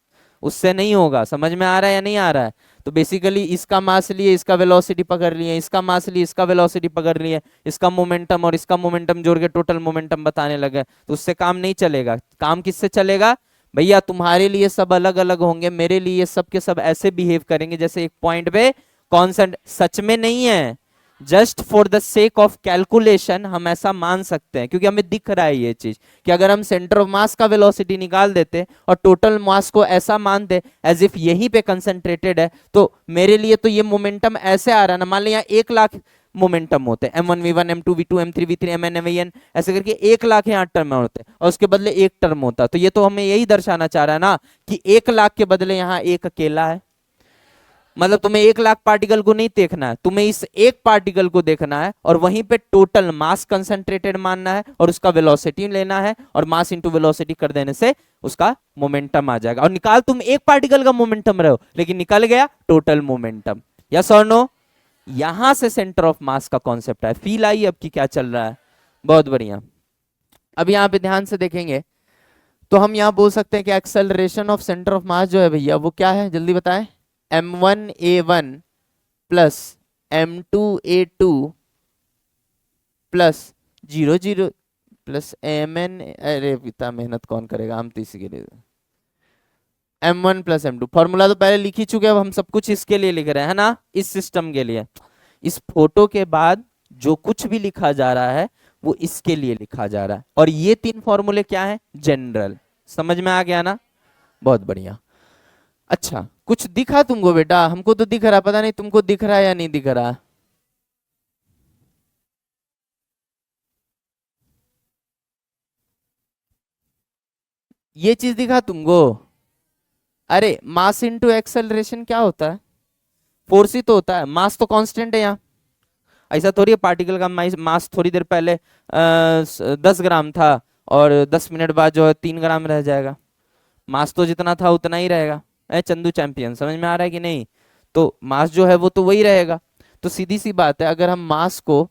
उससे नहीं होगा। समझ में आ रहा है या नहीं आ रहा है? तो बेसिकली इसका मास लिए, इसका वेलोसिटी पकड़ लिए, इसका मास लिए, इसका वेलोसिटी पकड़ लिए, इसका मोमेंटम और इसका मोमेंटम जोड़ के टोटल मोमेंटम बताने लगे, तो उससे काम नहीं चलेगा। काम किससे चलेगा? भैया तुम्हारे लिए सब अलग अलग होंगे, मेरे लिए सब के सब ऐसे बिहेव करेंगे जैसे एक पॉइंट पे कॉन्सेंट। सच में नहीं है, just for the sake of calculation हम ऐसा मान सकते हैं, क्योंकि हमें दिख रहा है ये चीज कि अगर हम सेंटर ऑफ मास का वेलोसिटी निकाल देते और टोटल मास को ऐसा मानते एज इफ यहीं पे कंसंट्रेटेड है, तो मेरे लिए तो ये मोमेंटम ऐसे आ रहा है ना, मान लिया 1,00,000 मोमेंटम होते हैं, M1V1 M2 V2 M3 V3 MN MN ऐसे करके 1,00,000 यहाँ टर्म होते हैं और उसके बदले एक टर्म होता है। तो ये तो हमें यही दर्शाना चाह रहा है ना कि 1,00,000 के बदले यहाँ एक अकेला है। मतलब तुम्हें 1,00,000 पार्टिकल को नहीं देखना है, तुम्हें इस एक पार्टिकल को देखना है और वहीं पे टोटल मास कंसंट्रेटेड मानना है और उसका वेलोसिटी लेना है, और मास इंटू वेलोसिटी कर देने से उसका मोमेंटम आ जाएगा। और निकाल तुम एक पार्टिकल का मोमेंटम रहे हो, लेकिन निकल गया टोटल मोमेंटम। यस और नो? यहां से सेंटर ऑफ मास का कॉन्सेप्ट है। फील आई अब की क्या चल रहा है? बहुत बढ़िया। अब यहाँ पे ध्यान से देखेंगे तो हम यहाँ बोल सकते हैं कि एक्सेलरेशन ऑफ सेंटर ऑफ मास जो है भैया वो क्या है, जल्दी बताएं। M1A1 plus M2A2 plus 0 0 plus MN, अरे पिता मेहनत कौन करेगा, हम तो इसी के लिए M1 प्लस M2। फॉर्मूला तो पहले लिख ही चुके, अब हम सब कुछ इसके लिए लिख रहे हैं ना, इस सिस्टम के लिए। इस फोटो के बाद जो कुछ भी लिखा जा रहा है वो इसके लिए लिखा जा रहा है, और ये 3 फॉर्मूले क्या है? जनरल। समझ में आ गया ना? बहुत बढ़िया। अच्छा, कुछ दिखा तुमको बेटा? हमको तो दिख रहा, पता नहीं तुमको दिख रहा है या नहीं दिख रहा। ये चीज दिखा तुमको? अरे मास इनटू एक्सेलरेशन क्या होता है? फोर्स ही तो होता है, मास तो कांस्टेंट है यहाँ। ऐसा थोड़ी है पार्टिकल का मास थोड़ी देर पहले 10 ग्राम था और 10 मिनट बाद जो है 3 ग्राम रह जाएगा। मास तो जितना था उतना ही रहेगा। चंदू चैंपियन, समझ में आ रहा है कि नहीं? तो मास जो है वो तो वही रहेगा। तो सीधी सी बात है, अगर हम मास को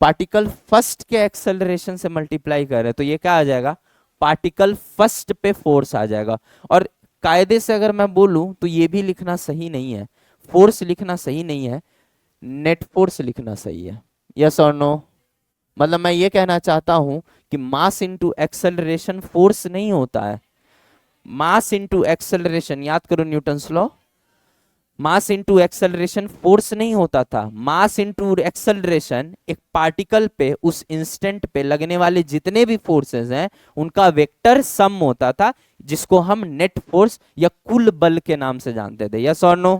पार्टिकल फर्स्ट के एक्सेलरेशन से मल्टीप्लाई करें तो ये क्या आ जाएगा? पार्टिकल फर्स्ट पे फोर्स आ जाएगा। और कायदे से अगर मैं बोलूं तो ये भी लिखना सही नहीं है, फोर्स लिखना सही नहीं है, नेट फोर्स लिखना सही है। यस और नो? मतलब मैं ये कहना चाहता हूं कि मास इनटू एक्सेलरेशन फोर्स नहीं होता है। मास इनटू एक्सेलरेशन, याद करो Newton's law, mass into acceleration force नहीं होता था। मास इनटू एक्सेलरेशन एक पार्टिकल पे उस इंस्टेंट पे लगने वाले जितने भी फोर्सेस हैं उनका वेक्टर सम होता था, जिसको हम नेट फोर्स या कुल बल के नाम से जानते थे। यस और नो?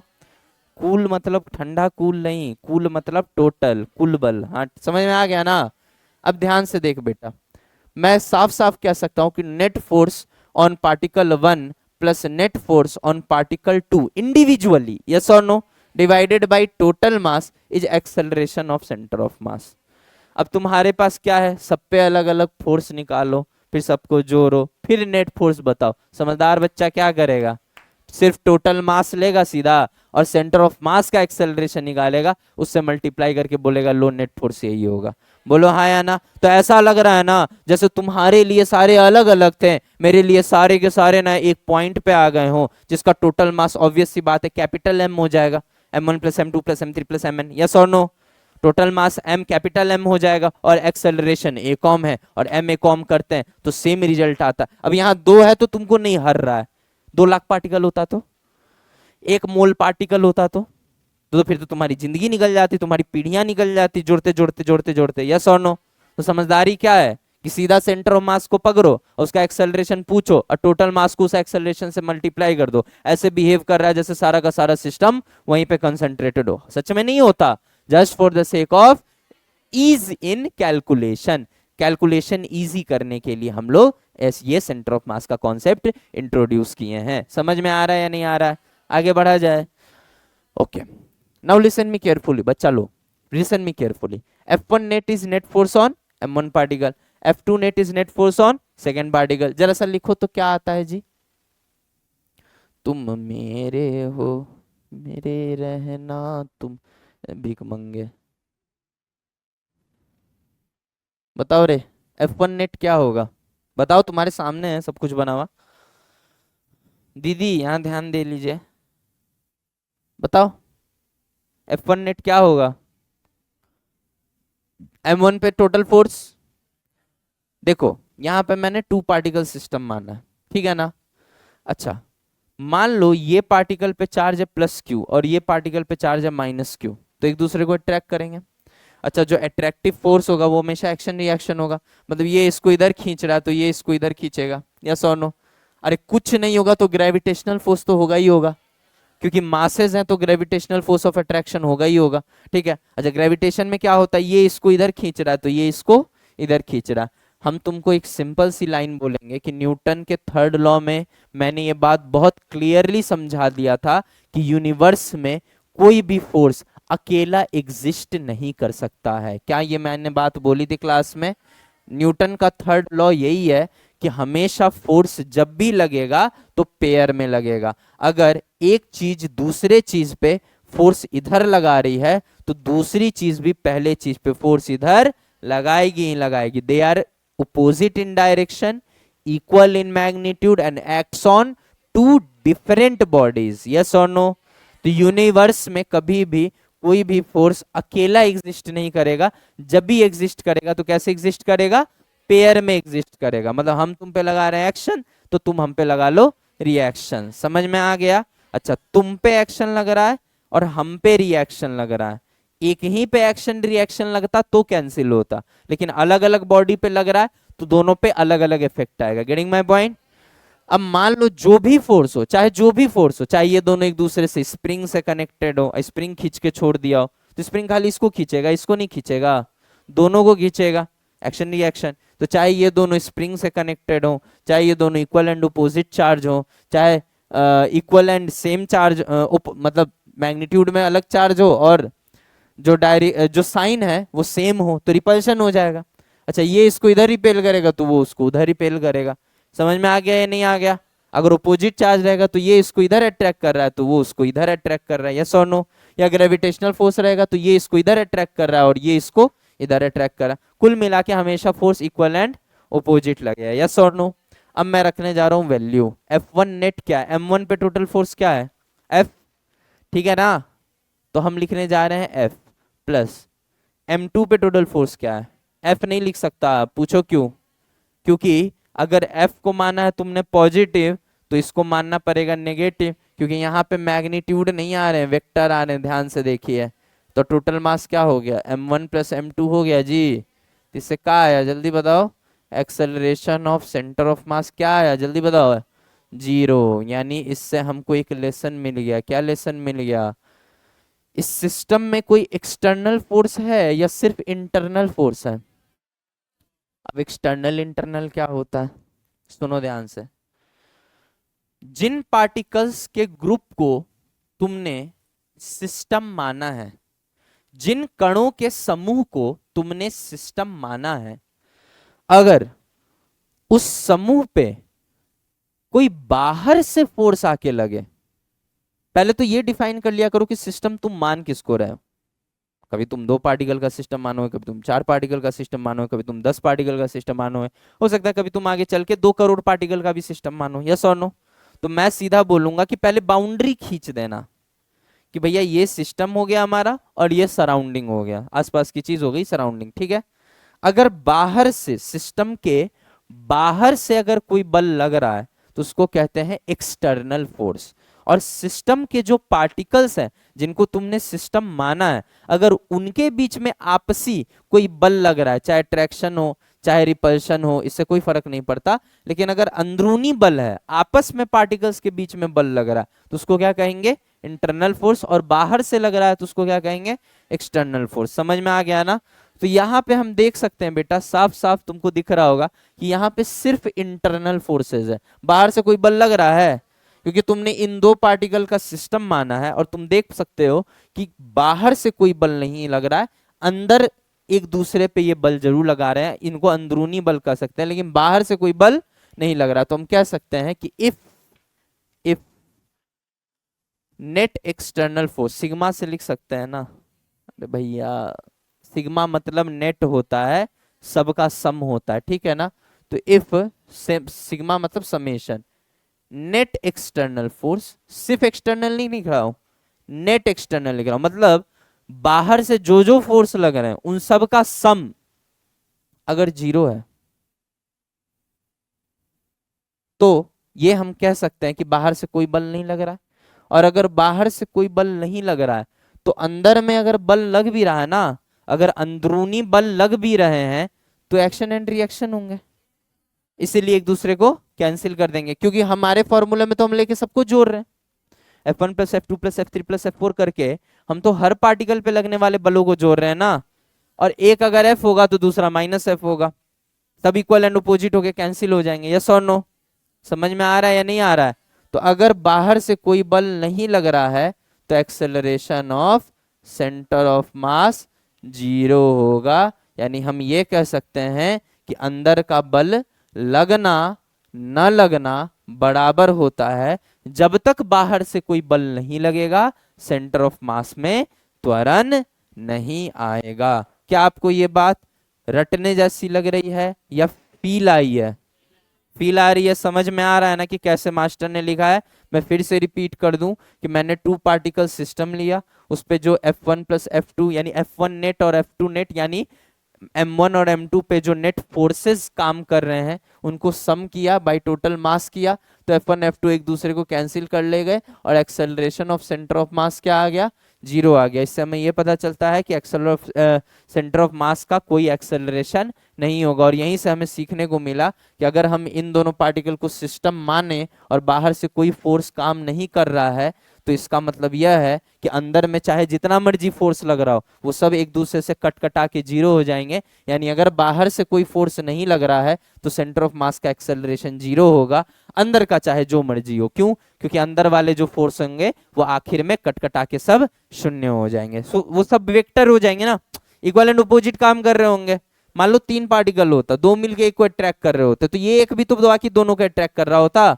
कूल मतलब ठंडा कूल नहीं, कूल मतलब टोटल कुल बल। हाँ, समझ में आ गया ना? अब ध्यान से देख बेटा, मैं साफ साफ कह सकता हूं कि net force on particle 1 plus net force on particle 2 individually, yes और no, divided by total mass is acceleration of centre of mass. अब तुम्हारे पास क्या है, सब पे अलग अलग फोर्स निकालो, फिर सबको जोड़ो, फिर नेट फोर्स बताओ। समझदार बच्चा क्या करेगा, सिर्फ टोटल मास लेगा सीधा और सेंटर ऑफ मास का एक्सेलरेशन निकालेगा, उससे मल्टीप्लाई करके बोलेगा लो नेट फोर्स यही होगा। बोलो हाँ या ना। तो ऐसा लग रहा है ना जैसे तुम्हारे लिए सारे अलग अलग थे, मेरे लिए सारे के सारे ना एक पॉइंट पे आ गए हो, जिसका टोटल मास ऑब्वियस सी बात है कैपिटल एम हो जाएगा, m1 plus m2 plus m3 plus mn, yes और no. Total mass m capital M हो जाएगा और एक्सेलरेशन a कॉम है और m a कॉम करते हैं तो सेम रिजल्ट आता है। अब यहाँ 2 है तो तुमको नहीं हर रहा है, 2 लाख पार्टिकल होता तो, 1 मोल पार्टिकल होता तो फिर तो तुम्हारी जिंदगी निकल जाती, तुम्हारी पीढ़ियां निकल जाती, जोड़ते जोड़ते जोड़ते जोड़ते, यस और नो। तो समझदारी क्या है कि सीधा सेंटर ऑफ मास को पकड़ो और उसका एक्सेलरेशन पूछो और टोटल मास को उस एक्सेलरेशन से मल्टीप्लाई कर दो। ऐसे बिहेव कर रहा है जैसे सारा का सारा सिस्टम वहीं पे कंसंट्रेटेड हो, सच में नहीं होता, just for the sake of ease in calculation. Calculation easy करने के लिए हम लोग ये सेंटर ऑफ मास का कॉन्सेप्ट इंट्रोड्यूस किए हैं। समझ में आ रहा है या नहीं आ रहा है, आगे बढ़ा जाए। Okay, now listen me carefully बच्चा लो, listen me carefully. F1 net is net force on m1 particle, F2 net is net force on second particle. जरा सा लिखो तो क्या आता है जी, तुम मेरे हो मेरे रहना तुम भीख मंगे। बताओ रे, F1 नेट क्या होगा, बताओ, तुम्हारे सामने है सब कुछ बना हुआ। दीदी यहाँ ध्यान दे लीजिए, बताओ F1 नेट क्या होगा। M1 पे टोटल फोर्स, देखो यहाँ पे मैंने 2 पार्टिकल सिस्टम माना है, ठीक है ना। अच्छा, मान लो ये पार्टिकल पे चार्ज है प्लस क्यू और ये पार्टिकल पे चार्ज है माइनस क्यू, तो एक दूसरे को अट्रैक्ट करेंगे। अच्छा, जो अट्रैक्टिव फोर्स होगा वो हमेशा एक्शन रिएक्शन होगा, मतलब ये इसको इधर खींच रहा है तो ये इसको इधर खींचेगा, यस और नो। अरे कुछ नहीं होगा तो ग्रेविटेशनल फोर्स तो होगा ही होगा, क्योंकि मासेस हैं तो ग्रेविटेशनल फोर्स ऑफ अट्रैक्शन होगा ही होगा, ठीक है। अच्छा, ग्रेविटेशन में क्या होता है, ये इसको इधर खींच रहा है तो ये इसको इधर खींच रहा है। हम तुमको एक सिंपल सी लाइन बोलेंगे कि न्यूटन के थर्ड लॉ में मैंने ये बात बहुत क्लियरली समझा दिया था कि यूनिवर्स में कोई भी फोर्स अकेला एग्जिस्ट नहीं कर सकता है। क्या ये मैंने बात बोली थी क्लास में? न्यूटन का थर्ड लॉ यही है कि हमेशा फोर्स जब भी लगेगा तो पेयर में लगेगा। अगर एक चीज दूसरे चीज पे फोर्स इधर लगा रही है तो दूसरी चीज भी पहले चीज पे फोर्स इधर लगाएगी ही लगाएगी। They are opposite in direction, equal in magnitude and acts on two different bodies, yes or no। तो यूनिवर्स में कभी भी कोई भी फोर्स अकेला एग्जिस्ट नहीं करेगा, जब भी एग्जिस्ट करेगा तो कैसे एग्जिस्ट करेगा, पेयर में एग्जिस्ट करेगा। मतलब हम तुम पे लगा रहे हैं एक्शन तो तुम हम पे लगा लो रिएक्शन, समझ में आ गया। अच्छा, तुम पे एक्शन लग रहा है और हम पे रिएक्शन लग रहा है, एक ही पे एक्शन रिएक्शन लगता तो कैंसिल होता, लेकिन अलग अलग बॉडी पे लग रहा है तो दोनों पे अलग अलग इफेक्ट आएगा। Getting my point. अब मान लो जो भी फोर्स हो, चाहे जो भी फोर्स हो, चाहे ये दोनों एक दूसरे से स्प्रिंग से कनेक्टेड हो, स्प्रिंग खींच के छोड़ दिया हो तो स्प्रिंग खाली इसको खींचेगा, इसको नहीं खींचेगा, दोनों को खींचेगा, एक्शन रिएक्शन। तो चाहे ये दोनों स्प्रिंग से कनेक्टेड हो, चाहे ये दोनों इक्वल एंड अपोजिट चार्ज हो, चाहे इक्वल एंड सेम चार्ज, मतलब मैग्नीट्यूड में अलग चार्ज हो और जो साइन है वो सेम हो, तो रिपल्शन हो जाएगा। अच्छा, ये इसको इधर रिपेल करेगा तो वो उसको उधर रिपेल करेगा। समझ में आ गया या नहीं आ गया? अगर अपोजिट चार्ज रहेगा तो ये इसको इधर अट्रैक्ट कर रहा है तो वो उसको इधर अट्रैक्ट कर रहा है, यस और नो। या ग्रेविटेशनल फोर्स रहेगा तो ये इसको इधर अट्रैक्ट कर रहा है और ये इसको इधर अट्रैक्ट कर रहा है। कुल मिला के हमेशा फोर्स इक्वल एंड अपोजिट लगे है, यस और नो। अब मैं रखने जा रहा हूँ वैल्यू, F1 नेट क्या है, M1 पे टोटल फोर्स क्या है, F, ठीक है ना। तो हम लिखने जा रहे हैं F प्लस M2 पे टोटल फोर्स क्या है। F नहीं लिख सकता, पूछो क्यों? क्योंकि अगर F को माना है तुमने पॉजिटिव तो इसको मानना पड़ेगा नेगेटिव, क्योंकि यहाँ पे मैग्नीट्यूड नहीं आ रहे हैं, वेक्टर आ रहे हैं, ध्यान से देखिए। तो टोटल मास क्या हो गया, M1 प्लस M2 हो गया जी। इससे क्या आया जल्दी बताओ, acceleration of centre of mass क्या आया जल्दी बताओ, 0। यानी इससे हमको एक लेसन मिल गया, क्या लेसन मिल गया, इस सिस्टम में कोई एक्सटर्नल फोर्स है या सिर्फ इंटरनल फोर्स है। अब एक्सटर्नल इंटरनल क्या होता है, सुनो ध्यान से। जिन पार्टिकल्स के ग्रुप को तुमने सिस्टम माना है, जिन कणों के समूह को तुमने सिस्टम माना है, अगर उस समूह पे कोई बाहर से फोर्स आके लगे, पहले तो ये डिफाइन कर लिया करो कि सिस्टम तुम मान किसको रहे हो। कभी तुम 2 पार्टिकल का सिस्टम मानो है, कभी तुम 4 पार्टिकल का सिस्टम मानो है, कभी तुम 10 पार्टिकल का सिस्टम मानो है, हो सकता है कभी तुम आगे चल के 2 करोड़ पार्टिकल का भी सिस्टम मानो, यस और नो। तो मैं सीधा बोलूंगा कि पहले बाउंड्री खींच देना कि भैया ये सिस्टम हो गया हमारा और ये सराउंडिंग हो गया, आसपास की चीज हो गई सराउंडिंग, ठीक है। अगर बाहर से, सिस्टम के बाहर से अगर कोई बल लग रहा है तो उसको कहते हैं एक्सटर्नल फोर्स। और सिस्टम के जो पार्टिकल्स हैं जिनको तुमने सिस्टम माना है, अगर उनके बीच में आपसी कोई बल लग रहा है, चाहे ट्रैक्शन हो चाहे रिपल्शन हो, इससे कोई फर्क नहीं पड़ता, लेकिन अगर अंदरूनी बल है, आपस में पार्टिकल्स के बीच में बल लग रहा है, तो उसको क्या कहेंगे, इंटरनल फोर्स। और बाहर से लग रहा है तो उसको क्या कहेंगे, एक्सटर्नल फोर्स। समझ में आ गया ना। तो यहाँ पे हम देख सकते हैं बेटा, साफ साफ तुमको दिख रहा होगा कि यहाँ पे सिर्फ इंटरनल फोर्सेस है, बाहर से कोई बल लग रहा है, क्योंकि तुमने इन 2 पार्टिकल का सिस्टम माना है। और तुम देख सकते हो कि बाहर से कोई बल नहीं लग रहा है, अंदर एक दूसरे पे ये बल जरूर लगा रहे हैं, इनको अंदरूनी बल कह सकते हैं, लेकिन बाहर से कोई बल नहीं लग रहा। तो हम कह सकते हैं कि if net external force, sigma से लिख सकते हैं ना, अरे भैया सिग्मा मतलब नेट होता है, सबका सम होता है, ठीक है ना। तो इफ सिग्मा मतलब समेशन, नेट एक्सटर्नल फोर्स, सिर्फ एक्सटर्नल नहीं लिख रहा हूं, नेट एक्सटर्नल लिख रहा हूं, मतलब बाहर से जो जो फोर्स लग रहे हैं उन सब का सम अगर 0 है तो ये हम कह सकते हैं कि बाहर से कोई बल नहीं लग रहा है। और अगर बाहर से कोई बल नहीं लग रहा है तो अंदर में अगर बल लग भी रहा है ना, अगर अंदरूनी बल लग भी रहे हैं तो एक्शन एंड रिएक्शन होंगे, इसीलिए एक दूसरे को कैंसिल कर देंगे, क्योंकि हमारे फॉर्मूले में तो हम लेके सबको जोड़ रहे हैं, F1 plus F2 plus F3 plus F4 करके हम तो हर पार्टिकल पे लगने वाले बलों को जोड़ रहे हैं ना। और एक अगर F होगा तो दूसरा माइनस F होगा, सब इक्वल एंड अपोजिट होके कैंसिल हो जाएंगे, यस और नो। समझ में आ रहा है या नहीं आ रहा है। तो अगर बाहर से कोई बल नहीं लग रहा है तो एक्सेलरेशन ऑफ सेंटर ऑफ मास 0 होगा, यानी हम ये कह सकते हैं कि अंदर का बल लगना न लगना बराबर होता है, जब तक बाहर से कोई बल नहीं लगेगा सेंटर ऑफ मास में त्वरण नहीं आएगा। क्या आपको ये बात रटने जैसी लग रही है या फील आई है, फील आ रही है, समझ में आ रहा है ना कि कैसे मास्टर ने लिखा है। मैं फिर से रिपीट कर दूं कि मैंने 2 पार्टिकल सिस्टम लिया, उस पे जो F1 प्लस F2 यानी F1 नेट और F2 नेट यानी M1 और M2 पे जो नेट फोर्सेस काम कर रहे हैं उनको सम किया, बाय टोटल मास किया, तो F1 F2 एक दूसरे को कैंसिल कर ले गए और acceleration of centre of mass क्या आ गया, 0 आ गया। इससे हमें ये पता चलता है कि सेंटर ऑफ मास का कोई एक्सेलरेशन नहीं होगा। और यहीं से हमें सीखने को मिला कि अगर हम इन दोनों पार्टिकल को सिस्टम माने और बाहर से कोई फोर्स काम नहीं कर रहा है तो इसका मतलब यह है कि अंदर में चाहे जितना मर्जी फोर्स लग रहा हो वो सब एक दूसरे से कट कटा के 0 हो जाएंगे। यानी अगर बाहर से कोई फोर्स नहीं लग रहा है तो सेंटर ऑफ मास का एक्सेलरेशन 0 होगा, अंदर का चाहे जो मर्जी हो। क्यों? क्योंकि अंदर वाले जो फोर्स होंगे वो आखिर में कट कटा के सब शून्य हो जाएंगे, वो सब वेक्टर हो जाएंगे ना, इक्वल एंड अपोजिट काम कर रहे होंगे। मान लो 3 पार्टिकल होता, 2 मिलके एक को अट्रैक्ट कर रहे होते तो ये एक भी तो बाकी दोनों को अट्रैक्ट कर रहा होता।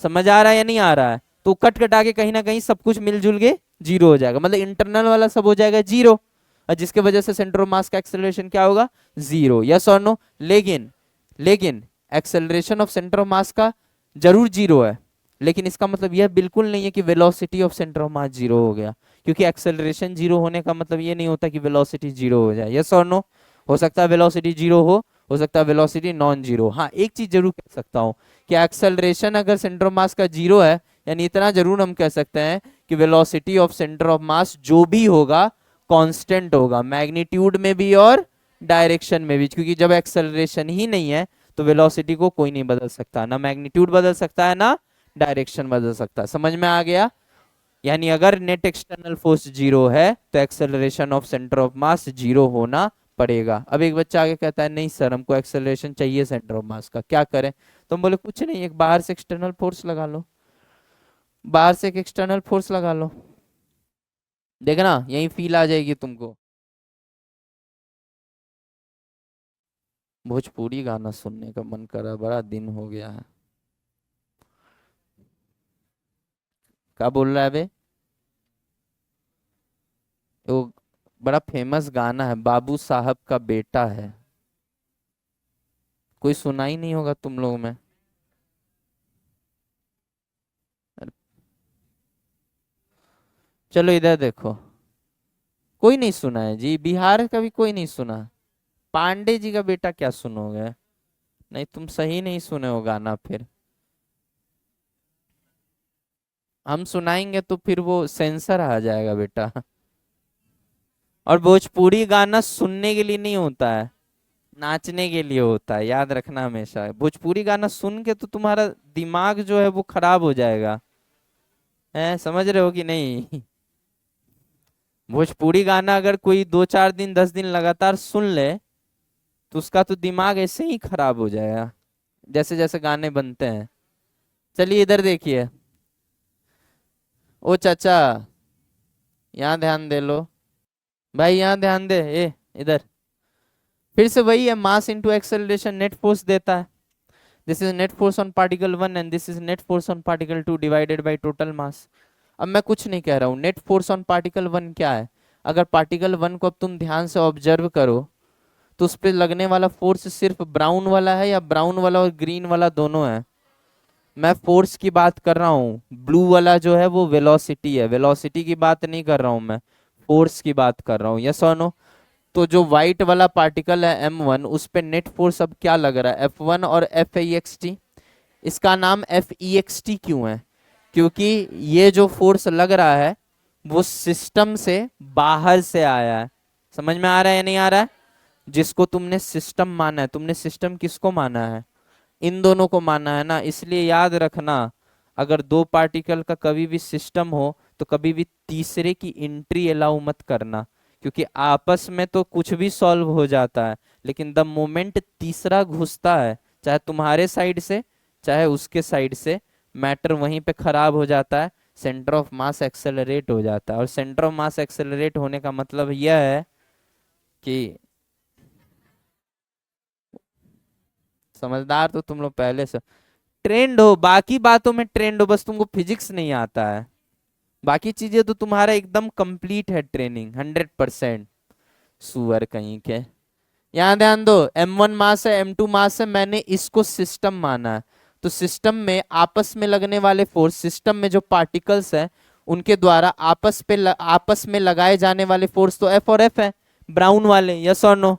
समझ आ रहा है या नहीं आ रहा है। तो कट कटा के कहीं ना कहीं सब कुछ मिलजुल के 0 हो जाएगा, मतलब इंटरनल वाला सब हो जाएगा 0, और जिसके वजह से सेंटर ऑफ मास का एक्सेलरेशन क्या होगा, 0, यस और नो। लेकिन acceleration of centre of mass का जरूर 0 है, लेकिन इसका मतलब यह बिल्कुल नहीं है कि वेलोसिटी ऑफ सेंटर ऑफ मास 0 हो गया, क्योंकि एक्सेलरेशन 0 होने का मतलब ये नहीं होता कि वेलोसिटी 0 हो जाए, यस और नो। हो सकता है वेलोसिटी 0 हो सकता है वेलोसिटी नॉन 0। हाँ, एक चीज जरूर कह सकता हूँ कि एक्सेलरेशन अगर सेंटर ऑफ मास का 0 है, यानी इतना जरूर हम कह सकते हैं कि वेलोसिटी ऑफ सेंटर ऑफ मास जो भी होगा कांस्टेंट होगा, मैग्नीट्यूड में भी और डायरेक्शन में भी, क्योंकि जब एक्सेलरेशन ही नहीं है तो वेलोसिटी को कोई नहीं बदल सकता, ना मैग्नीट्यूड बदल सकता है ना डायरेक्शन बदल सकता है। समझ में आ गया। यानी अगर नेट एक्सटर्नल फोर्स 0 है तो एक्सेलरेशन ऑफ सेंटर ऑफ मास 0 होना पड़ेगा। अब एक बच्चा आगे कहता है नहीं सर हमको एक्सेलरेशन चाहिए सेंटर ऑफ मास का, क्या करें? तो हम बोले कुछ नहीं, एक बाहर से एक्सटर्नल फोर्स लगा लो, बाहर से एक एक्सटर्नल फोर्स लगा लो, देखना यही फील आ जाएगी तुमको। भोजपुरी गाना सुनने का मन करा, बड़ा दिन हो गया है। क्या बोल रहा है बे? वो बड़ा फेमस गाना है, बाबू साहब का बेटा है, कोई सुना ही नहीं होगा तुम लोगों में। अरे, चलो इधर देखो, कोई नहीं सुना है जी, बिहार का भी कोई नहीं सुना। पांडे जी का बेटा क्या सुनोगे? नहीं तुम सही नहीं सुने हो गाना फिर। हम सुनाएंगे तो फिर वो सेंसर आ जाएगा बेटा। और भोजपुरी गाना सुनने के लिए नहीं होता है, नाचने के लिए होता है, याद रखना हमेशा। भोजपुरी गाना सुन के तो तुम्हारा दिमाग जो है वो खराब हो जाएगा, है समझ रहे हो कि नहीं? भोजपुरी गाना अगर कोई 2 4 दिन 10 दिन लगातार सुन ले तो उसका तो दिमाग ऐसे ही खराब हो जाएगा, जैसे जैसे गाने बनते हैं। चलिए इधर देखिए, ओ चाचा यहाँ ध्यान दे लो, भाई यहाँ ध्यान दे, ए इधर। फिर से वही है, mass into acceleration net force देता है। This is net force on particle 1 and this is net force on particle 2 divided by total मास। अब मैं कुछ नहीं कह रहा हूँ, नेट फोर्स ऑन पार्टिकल 1 क्या है? अगर पार्टिकल 1 को अब तुम ध्यान से ऑब्जर्व करो तो उस पर लगने वाला फोर्स सिर्फ ब्राउन वाला है या ब्राउन वाला और ग्रीन वाला दोनों है? मैं फोर्स की बात कर रहा हूँ, ब्लू वाला जो है वो वेलोसिटी है, वेलोसिटी की बात नहीं कर रहा हूँ मैं, फोर्स की बात कर रहा हूँ, यस और नो? तो जो व्हाइट वाला पार्टिकल है m1, उस पे नेट फोर्स अब क्या लग रहा है? F1 और FEXT। इसका नाम FEXT क्यों है? क्योंकि ये जो फोर्स लग रहा है वो सिस्टम से बाहर से आया है। समझ में आ रहा है या नहीं आ रहा है? जिसको तुमने सिस्टम माना है, तुमने सिस्टम किसको माना है? इन दोनों को माना है ना, इसलिए याद रखना, अगर दो पार्टिकल का कभी भी सिस्टम हो तो कभी भी तीसरे की एंट्री अलाउ मत करना, क्योंकि आपस में तो कुछ भी सॉल्व हो जाता है, लेकिन द मोमेंट तीसरा घुसता है, चाहे तुम्हारे साइड से चाहे उसके साइड से, मैटर वहीं पे खराब हो जाता है, सेंटर ऑफ मास एक्सेलरेट हो जाता है। और सेंटर ऑफ मास एक्सेलरेट होने का मतलब यह है कि, समझदार तो तुम लोग पहले से ट्रेंड हो, बाकी बातों में ट्रेंड हो, बस तुमको फिजिक्स नहीं आता है, बाकी चीजें तो तुम्हारा एकदम कंप्लीट है, ट्रेनिंग 100%। सुअर कहीं के, यहाँ ध्यान दो, m1 मास है m2 मास है, मैंने इसको सिस्टम माना है, तो सिस्टम में आपस में लगने वाले फोर्स, सिस्टम में जो पार्टिकल्स है उनके द्वारा आपस में लगाए जाने वाले फोर्स तो F और F है, ब्राउन वाले, यस और नो?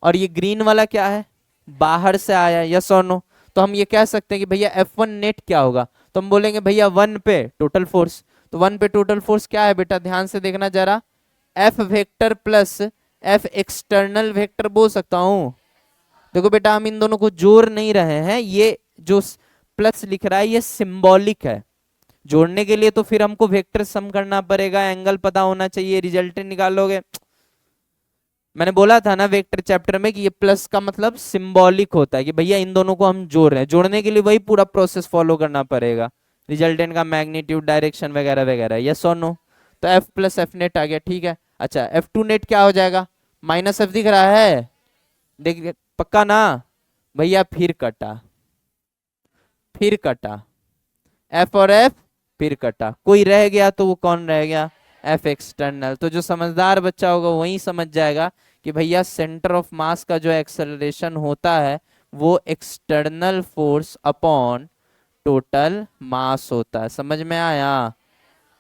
और ये ग्रीन वाला क्या है? बाहर से आया, यस और नो? तो हम ये कह सकते हैं कि भैया F1 नेट क्या होगा? तो हम बोलेंगे भैया 1 पे टोटल फोर्स। तो 1 पे टोटल फोर्स क्या है बेटा, ध्यान से देखना जरा, F vector plus F external vector बोल सकता हूं। देखो बेटा हम इन दोनों को जोड़ नहीं रहे हैं, ये जो प्लस लिख रहा है ये सिंबॉलिक है, जोड़ने के लिए तो फिर हमको वेक्टर सम करना पड़ेगा, एंगल पता होना चाहिए, रिजल्टेंट निकालोगे। मैंने बोला था ना वेक्टर चैप्टर में कि ये प्लस का मतलब सिंबॉलिक होता है, कि भैया इन दोनों को हम जोड़ रहे हैं, जोड़ने के लिए वही पूरा प्रोसेस फॉलो करना पड़ेगा, रिजल्टेंट का मैग्नीट्यूड डायरेक्शन वगैरह वगैरह, यस और नो? तो F प्लस F नेट आ गया, ठीक है। अच्छा F2 नेट क्या हो जाएगा? माइनस F दिख रहा है, देख पक्का ना? भैया फिर कटा, फिर कटा, F और F फिर कटा, कोई रह गया तो वो कौन रह गया? F external. तो जो समझदार बच्चा होगा वही समझ जाएगा कि भैया सेंटर ऑफ मास का जो एक्सेलरेशन होता है वो external force upon total mass होता है। समझ में आया?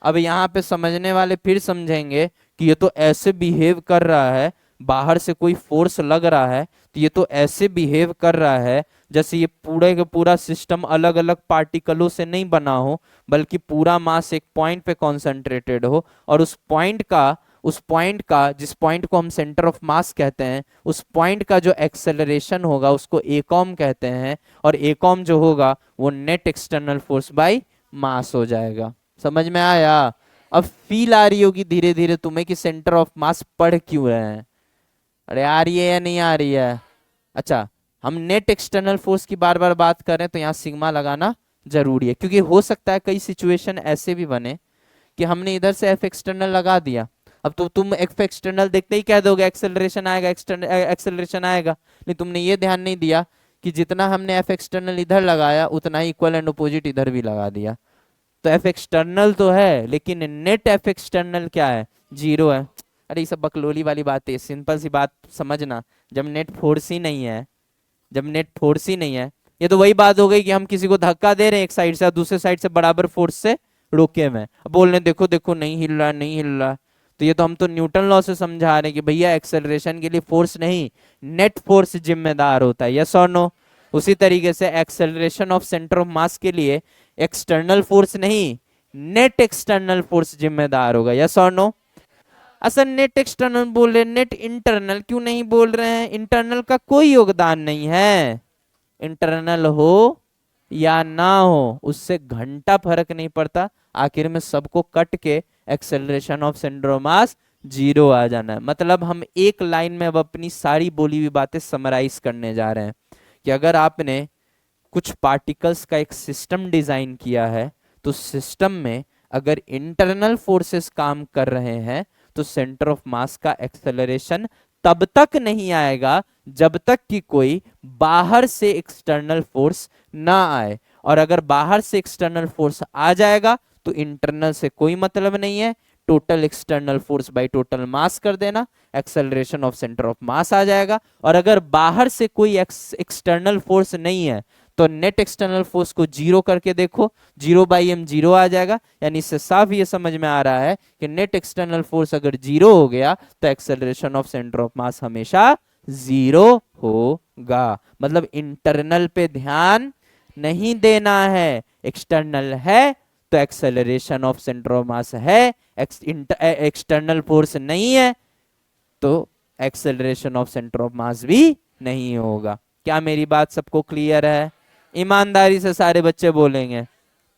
अब यहाँ पे समझने वाले फिर समझेंगे कि ये तो ऐसे बिहेव कर रहा है, बाहर से कोई फोर्स लग रहा है तो ये तो ऐसे बिहेव कर रहा है जैसे ये पूरे का पूरा सिस्टम अलग अलग पार्टिकलों से नहीं बना हो, बल्कि पूरा मास एक पॉइंट पे कॉन्सेंट्रेटेड हो, और उस पॉइंट का जिस पॉइंट को हम सेंटर ऑफ मास कहते हैं, उस पॉइंट का जो एक्सेलरेशन होगा उसको एकॉम कहते हैं, और एकॉम जो होगा वो net external force by mass हो जाएगा। समझ में आया? अब फील आ रही होगी धीरे धीरे तुम्हें कि सेंटर ऑफ मास पढ़ क्यों रहे हैं, अरे आ रही है या नहीं आ रही है? अच्छा, हम नेट एक्सटर्नल फोर्स की बार बार बात कर रहे हैं तो यहाँ सिग्मा लगाना जरूरी है, क्योंकि हो सकता है कई सिचुएशन ऐसे भी बने कि हमने इधर से एफ एक्सटर्नल लगा दिया। अब तो तुम एफ एक्सटर्नल देखते ही कह दोगे एक्सेलरेशन आएगा, एक्सेलरेशन आएगा, नहीं तुमने ये ध्यान नहीं दिया कि जितना हमने एफ एक्सटर्नल इधर लगाया उतना ही इक्वल एंड अपोजिट इधर भी लगा दिया। तो एफ एक्सटर्नल तो है लेकिन नेट एफ एक्सटर्नल क्या है? जीरो है। अरे ये सब बकलोली वाली बात है, सिंपल सी बात समझना। जब नेट फोर्स ही नहीं है, जब नेट फोर्स ही नहीं है, ये तो वही बात हो गई कि हम किसी को धक्का दे रहे हैं एक साइड से और दूसरे साइड से बराबर फोर्स से रोके हुए हैं, अब बोल रहे हैं देखो देखो नहीं हिल रहा नहीं हिल रहा। तो ये तो हम तो न्यूटन लॉ से समझा रहे हैं कि भैया एक्सेलरेशन के लिए फोर्स नहीं, नेट फोर्स जिम्मेदार होता है, यस और नो। उसी तरीके से एक्सेलरेशन ऑफ सेंटर ऑफ मास के लिए एक्सटर्नल फोर्स नहीं, नेट एक्सटर्नल फोर्स जिम्मेदार होगा, यस और नो। असल नेट एक्सटर्नल बोल रहे, नेट इंटरनल क्यों नहीं बोल रहे हैं? इंटरनल का कोई योगदान नहीं है, इंटरनल हो या ना हो उससे घंटा फर्क नहीं पड़ता, आखिर में सबको कट के acceleration of centre of mass zero आ जाना है। मतलब हम एक लाइन में अब अपनी सारी बोली हुई बातें समराइज करने जा रहे हैं कि अगर आपने कुछ पार्टिकल्स का एक सिस्टम डिजाइन किया है तो सिस्टम में अगर इंटरनल फोर्सेस काम कर रहे हैं तो सेंटर ऑफ मास का एक्सेलरेशन तब तक नहीं आएगा जब तक कि कोई बाहर से एक्सटर्नल फोर्स ना आए, और अगर बाहर से एक्सटर्नल फोर्स आ जाएगा तो इंटरनल से कोई मतलब नहीं है, total external force by total mass कर देना, acceleration of centre of mass आ जाएगा। और अगर बाहर से कोई एक्सटर्नल फोर्स नहीं है तो नेट एक्सटर्नल फोर्स को जीरो करके देखो, जीरो बाई एम जीरो आ जाएगा। यानी इससे साफ ये समझ में आ रहा है कि नेट एक्सटर्नल फोर्स अगर जीरो हो गया तो एक्सेलरेशन ऑफ सेंटर ऑफ मास हमेशा जीरो होगा। मतलब इंटरनल पे ध्यान नहीं देना है, एक्सटर्नल है तो एक्सेलरेशन ऑफ सेंटर ऑफ मास है, एक्सटर्नल फोर्स नहीं है तो acceleration of centre of mass भी नहीं होगा। क्या मेरी बात सबको क्लियर है? ईमानदारी से सारे बच्चे बोलेंगे,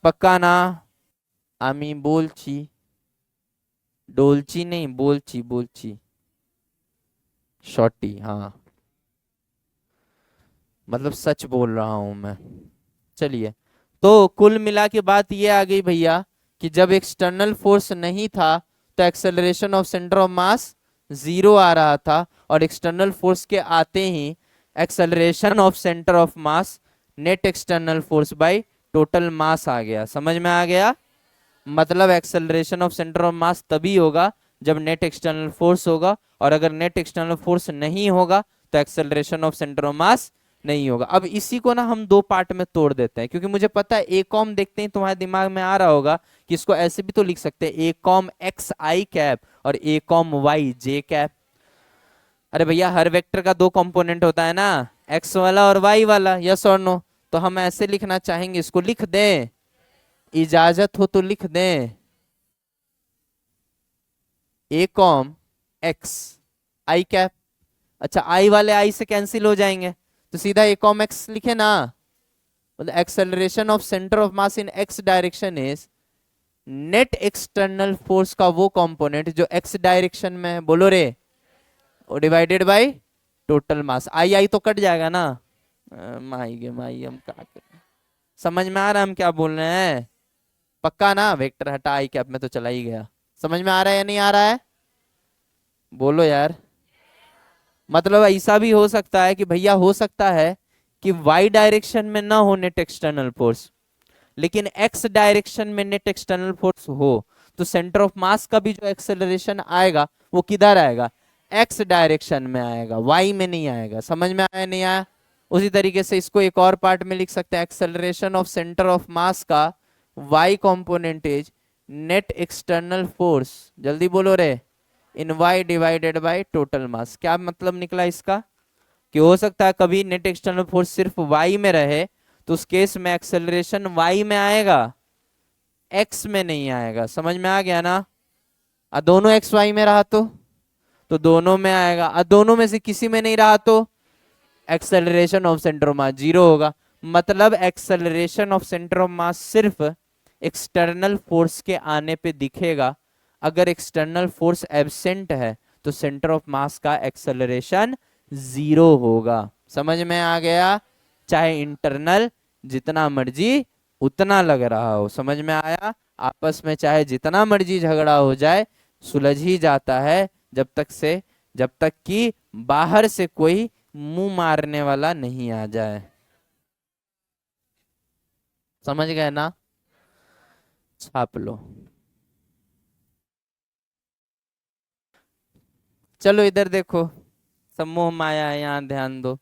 पक्का ना? आमी बोलची, डोलची नहीं बोलची, बोलची शॉर्टी, हाँ मतलब सच बोल रहा हूं मैं। चलिए, तो कुल मिला के बात ये आ गई भैया कि जब एक्सटर्नल फोर्स नहीं था तो acceleration of centre of mass zero आ रहा था, और एक्सटर्नल फोर्स के आते ही acceleration of centre of mass net external force by total mass आ गया। समझ में आ गया? मतलब acceleration of centre of mass तभी होगा जब नेट एक्सटर्नल फोर्स होगा, और अगर नेट एक्सटर्नल फोर्स नहीं होगा तो एक्सेलरेशन ऑफ सेंटर ऑफ मास नहीं होगा। अब इसी को ना हम दो पार्ट में तोड़ देते हैं, क्योंकि मुझे पता है ए कॉम देखते ही तुम्हारे दिमाग में आ रहा होगा कि इसको ऐसे भी तो लिख सकते हैं, ए कॉम एक्स आई कैप और ए कॉम वाई जे कैप। अरे भैया हर वेक्टर का दो कंपोनेंट होता है ना, एक्स वाला और वाई वाला, यस और नो। तो हम ऐसे लिखना चाहेंगे, इसको लिख दें, इजाजत हो तो लिख दें, ए कॉम एक्स आई कैप। अच्छा, आई वाले आई से कैंसिल हो जाएंगे तो सीधा ए कॉम एक्स लिखे ना। मतलब acceleration of centre of mass in x direction is net external force का वो कंपोनेंट जो एक्स डायरेक्शन में है, बोलो रे, और डिवाइडेड बाय टोटल मास। आई आई तो कट जाएगा ना, माई गे माई, हम क्या करें? समझ में आ रहा है हम क्या बोल रहे हैं? पक्का ना? वेक्टर हटा आई कैप में तो चला ही गया। समझ में आ रहा है या नहीं आ रहा है? बोलो यार। मतलब ऐसा भी हो सकता है कि भैया हो सकता है कि वाई डायरेक्शन में ना हो नेट एक्सटर्नल फोर्स, लेकिन एक्स डायरेक्शन में नेट एक्सटर्नल फोर्स हो, तो सेंटर ऑफ मास का भी जो एक्सेलरेशन आएगा वो किधर आएगा? एक्स डायरेक्शन में आएगा, वाई में नहीं आएगा। समझ में आया नहीं आया? उसी तरीके से इसको एक और पार्ट में लिख सकते हैं, acceleration of centre of mass का Y component is net external force, जल्दी बोलो रे, in Y divided by total mass. क्या मतलब निकला इसका? कि हो सकता है कभी नेट एक्सटर्नल फोर्स सिर्फ वाई में रहे तो उस केस में एक्सेलरेशन वाई में आएगा, एक्स में नहीं आएगा। समझ में आ गया ना? दोनों एक्स वाई में रहा तो दोनों में आएगा, दोनों में से किसी में नहीं रहा तो acceleration of centre of mass zero होगा। मतलब एक्सेलरेशन ऑफ सेंटर ऑफ मास सिर्फ एक्सटर्नल फोर्स के आने पे दिखेगा, अगर एक्सटर्नल फोर्स एब्सेंट है तो सेंटर ऑफ मास का एक्सेलरेशन 0 होगा। समझ में आ गया? चाहे इंटरनल जितना मर्जी उतना लग रहा हो, समझ में आया? आपस में चाहे जितना मर्जी झगड़ा हो जाए, सुलझ ही जाता है जब तक कि बाहर से कोई मुंह मारने वाला नहीं आ जाए। समझ गए ना? छाप लो। चलो इधर देखो, सम्मोह माया है, यहाँ ध्यान दो।